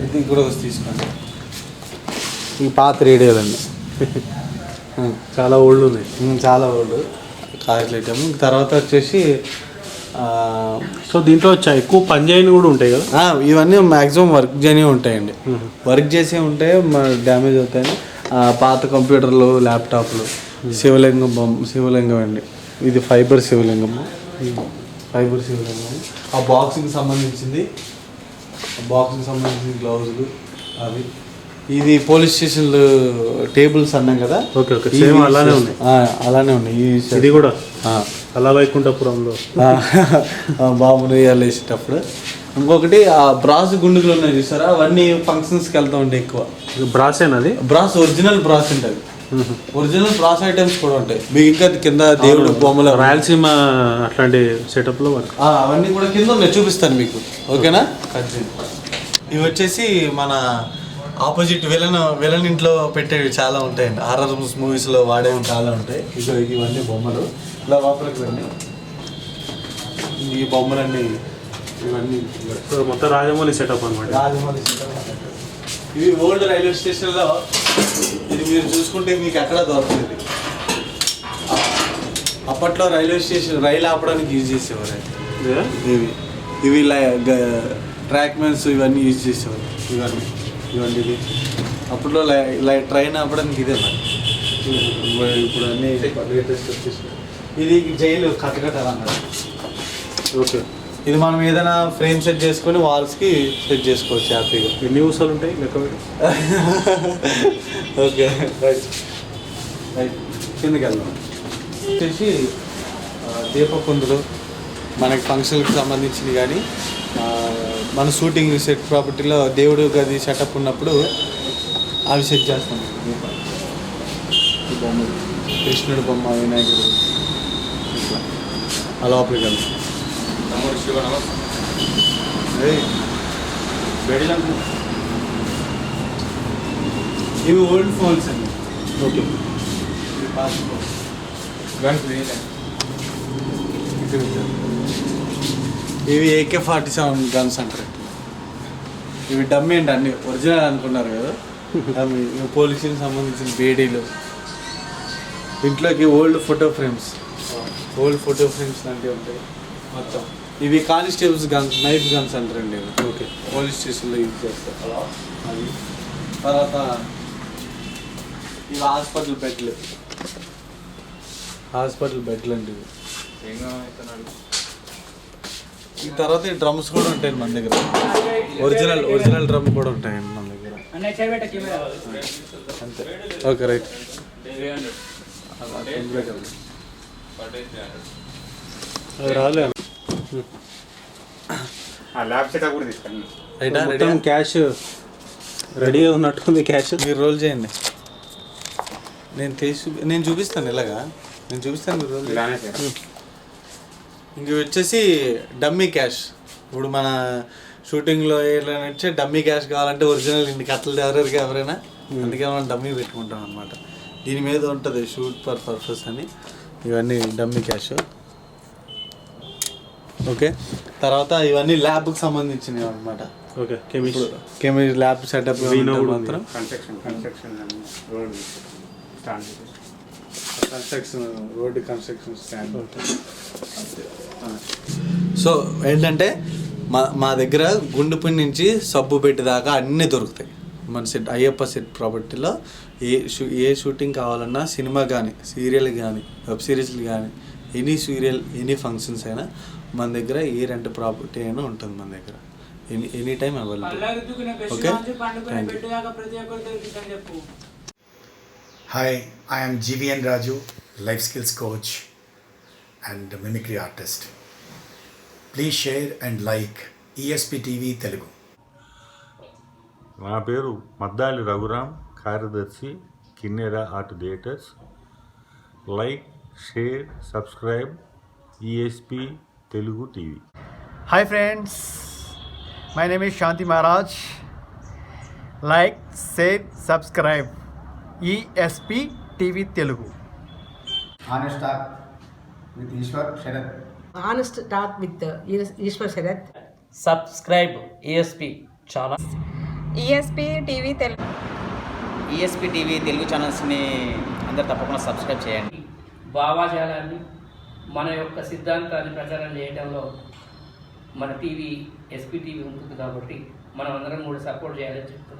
Speaker 2: ఇది కూడా తీసుకోండి. ఈ పాత రేడియోలు అండి.
Speaker 1: చాలా ఓల్డ్ ఉన్నాయి.
Speaker 2: చాలా ఓల్డ్ కాస్ట్లీ ఐటమ్. తర్వాత వచ్చేసి
Speaker 1: సో దీంట్లో ఎక్కువ పని చేయని కూడా ఉంటాయి కదా.
Speaker 2: ఇవన్నీ మ్యాక్సిమం వర్క్ చేయని ఉంటాయండి. వర్క్ చేసే ఉంటే డ్యామేజ్ అవుతాయని పాత కంప్యూటర్లు, ల్యాప్టాప్లు. శివలింగం అండి. ఇది ఫైబర్ శివలింగము. ఆ బాక్సింగ్ సంబంధించింది, గ్లౌజులు అవి. ఇది పోలీస్ స్టేషన్లు టేబుల్స్ అన్నాం కదా.
Speaker 1: ఓకే, సేమ్ అలానే
Speaker 2: ఉన్నాయి.
Speaker 1: ఇది కూడా అలా వైకుంఠపురంలో
Speaker 2: బాబుని వేసేటప్పుడు. ఇంకొకటి ఆ బ్రాస్ గుండుగులు ఉన్నాయి చూసారా, అవన్నీ ఫంక్షన్స్కి వెళ్తా ఉంటాయి ఎక్కువ.
Speaker 1: బ్రాస్ ఏనది?
Speaker 2: బ్రాస్, ఒరిజినల్ బ్రాస్ ఉంటుంది. ఒరిజినల్ బ్రాస్ ఐటమ్స్ కూడా ఉంటాయి. మీకు ఇంకా కింద దేవుడు బొమ్మలు,
Speaker 1: రాయలసీమ అట్లాంటి సెటప్లో
Speaker 2: అవన్నీ కూడా కింద ఉన్నాయి, చూపిస్తాను మీకు. ఓకేనా? ఇవి వచ్చేసి మన ఆపోజిట్ విలన్ ఇంట్లో పెట్టేవి చాలా ఉంటాయండి. హారర్ మూవీస్లో వాడేవి చాలా ఉంటాయి. ఇవన్నీ బొమ్మలు. ఇలా లోపలికి రండి. ఈ బొమ్మలన్నీ ఇవన్నీ
Speaker 1: మొత్తం రాజమౌళి సెటప్ అనమాట.
Speaker 2: రాజమౌళి సెటప్. ఇవి ఓల్డ్ రైల్వే స్టేషన్లో ఇది మీరు చూసుకుంటే మీకు ఎక్కడ దొరుకుతుంది. అప్పట్లో రైల్వే స్టేషన్ రైలు ఆపడానికి యూజ్ చేసేవారు ఇవి ట్రాక్ మెన్స్ ఇవన్నీ యూజ్ చేసేవారు. ఇవన్నీ ఇవి అప్పట్లో ట్రైన్ ఆపడానికి ఇదే మరి. ఇప్పుడు అన్నీ లేటెస్ట్ వచ్చేసి ఇది జైలు కట్టకట్టాలన్నారు. ఓకే, ఇది మనం ఏదైనా ఫ్రేమ్ సెట్ చేసుకొని వాల్స్కి సెట్ చేసుకోవచ్చు హ్యాపీగా.
Speaker 1: ఎన్ని ఊసాలు ఉంటాయి లెక్క పెట్టి?
Speaker 2: ఓకే రైట్ రైట్ కిందకి వెళ్దాం. వచ్చేసి దీపకుందులు మనకి ఫంక్షన్కి సంబంధించినవి కానీ మన షూటింగ్ సెట్ ప్రాపర్టీలో దేవుడు గది సెటప్ ఉన్నప్పుడు అవి సెట్ చేస్తాం. ఈ బొమ్మలు కృష్ణుడి బొమ్మ, వినాయకుడు, ఇట్లా ఆ లోపలికి వెళ్తాం. ఇవి ఓల్డ్ ఫోన్స్ అండి.
Speaker 1: ఓకే,
Speaker 2: ఇవి AK-47 గన్స్ అంటారు. ఇవి డమ్మీ అండి, అన్ని ఒరిజినల్ అనుకున్నారు కదా. ఇవి పోలీసులకు సంబంధించిన బేడీలు. ఇంట్లోకి ఓల్డ్ ఫోటో ఫ్రేమ్స్ లాంటివి ఉంటాయి మొత్తం. ఇవి కానిస్టేబుల్స్ గన్స్, నైఫ్ గన్స్ అంటారండి. ఓకే, పోలీస్ స్టేషన్లో యూజ్ చేస్తారు అది. తర్వాత ఇవి హాస్పిటల్ బెడ్లు అండి. ఈ తర్వాత ఈ డ్రమ్స్ కూడా ఉంటాయండి మన దగ్గర. ఒరిజినల్ డ్రమ్ కూడా ఉంటాయండి మన దగ్గర. అంతే. Okay right. రాలే
Speaker 1: మొత్తం క్యాష్ రెడీగా ఉన్నట్టుంది. క్యాష్
Speaker 2: మీరు రోల్ చేయండి, నేను చూపిస్తాను. ఇలాగా నేను చూపిస్తాను, మీరు రోల్ చేయండి. ఇంక వచ్చేసి డమ్మీ క్యాష్. ఇప్పుడు మన షూటింగ్లో ఏదైనా వచ్చే డమ్మీ క్యాష్ కావాలంటే ఒరిజినల్ ఇన్ని కట్టలు ఎవరికి ఎవరైనా, అందుకే మనం డమ్మీ పెట్టుకుంటాం అనమాట. దీని మీద ఉంటుంది షూట్ పర్పస్ అని. ఇవన్నీ డమ్మీ క్యాష్. ఓకే, తర్వాత ఇవన్నీ ల్యాబ్కి సంబంధించినవి అనమాట.
Speaker 1: Okay, chemistry
Speaker 2: lab setup road construction stand. So ఏంటంటే మా దగ్గర గుండుపూడి నుంచి సబ్బు పెట్టి దాకా అన్నీ దొరుకుతాయి మన సెట్ అయ్యప్ప సెట్ ప్రాపర్టీలో. ఏ షూటింగ్ కావాలన్నా, సినిమా కానీ, సీరియల్ కానీ, వెబ్ సిరీస్లు కానీ, ఎనీ ఫంక్షన్స్ అయినా మన దగ్గర ఏ రెంట్ ప్రాపర్టీ అయినా ఉంటుంది మన దగ్గర. Any time available. Okay, thank you.
Speaker 4: Hi, I am GVN Raju, life skills coach and mimicry artist. Please share and like ESP TV Telugu.
Speaker 5: నా పేరు మద్దాలి రఘురామ్, కార్యదర్శి కిన్నెర art theatres. Like, share, subscribe ESP Telugu TV.
Speaker 6: Hi friends, my name is Shanti Maharaj. Like, share, subscribe ESP TV Telugu.
Speaker 4: Honest Talk with Ishwar Sharath.
Speaker 7: Honest Talk with Ishwar Sharath.
Speaker 8: Subscribe ESP channel.
Speaker 9: ESP TV Telugu.
Speaker 8: ESP TV Telugu ఛానల్స్ని అందరు తప్పకుండా subscribe చేయండి.
Speaker 10: భావాజాలాన్ని, మన యొక్క సిద్ధాంతాన్ని ప్రచారం చేయడంలో మన టీవీ SP TV ఉంటుంది కాబట్టి మనం అందరం కూడా సపోర్ట్ చేయాలని చెప్తున్నాం.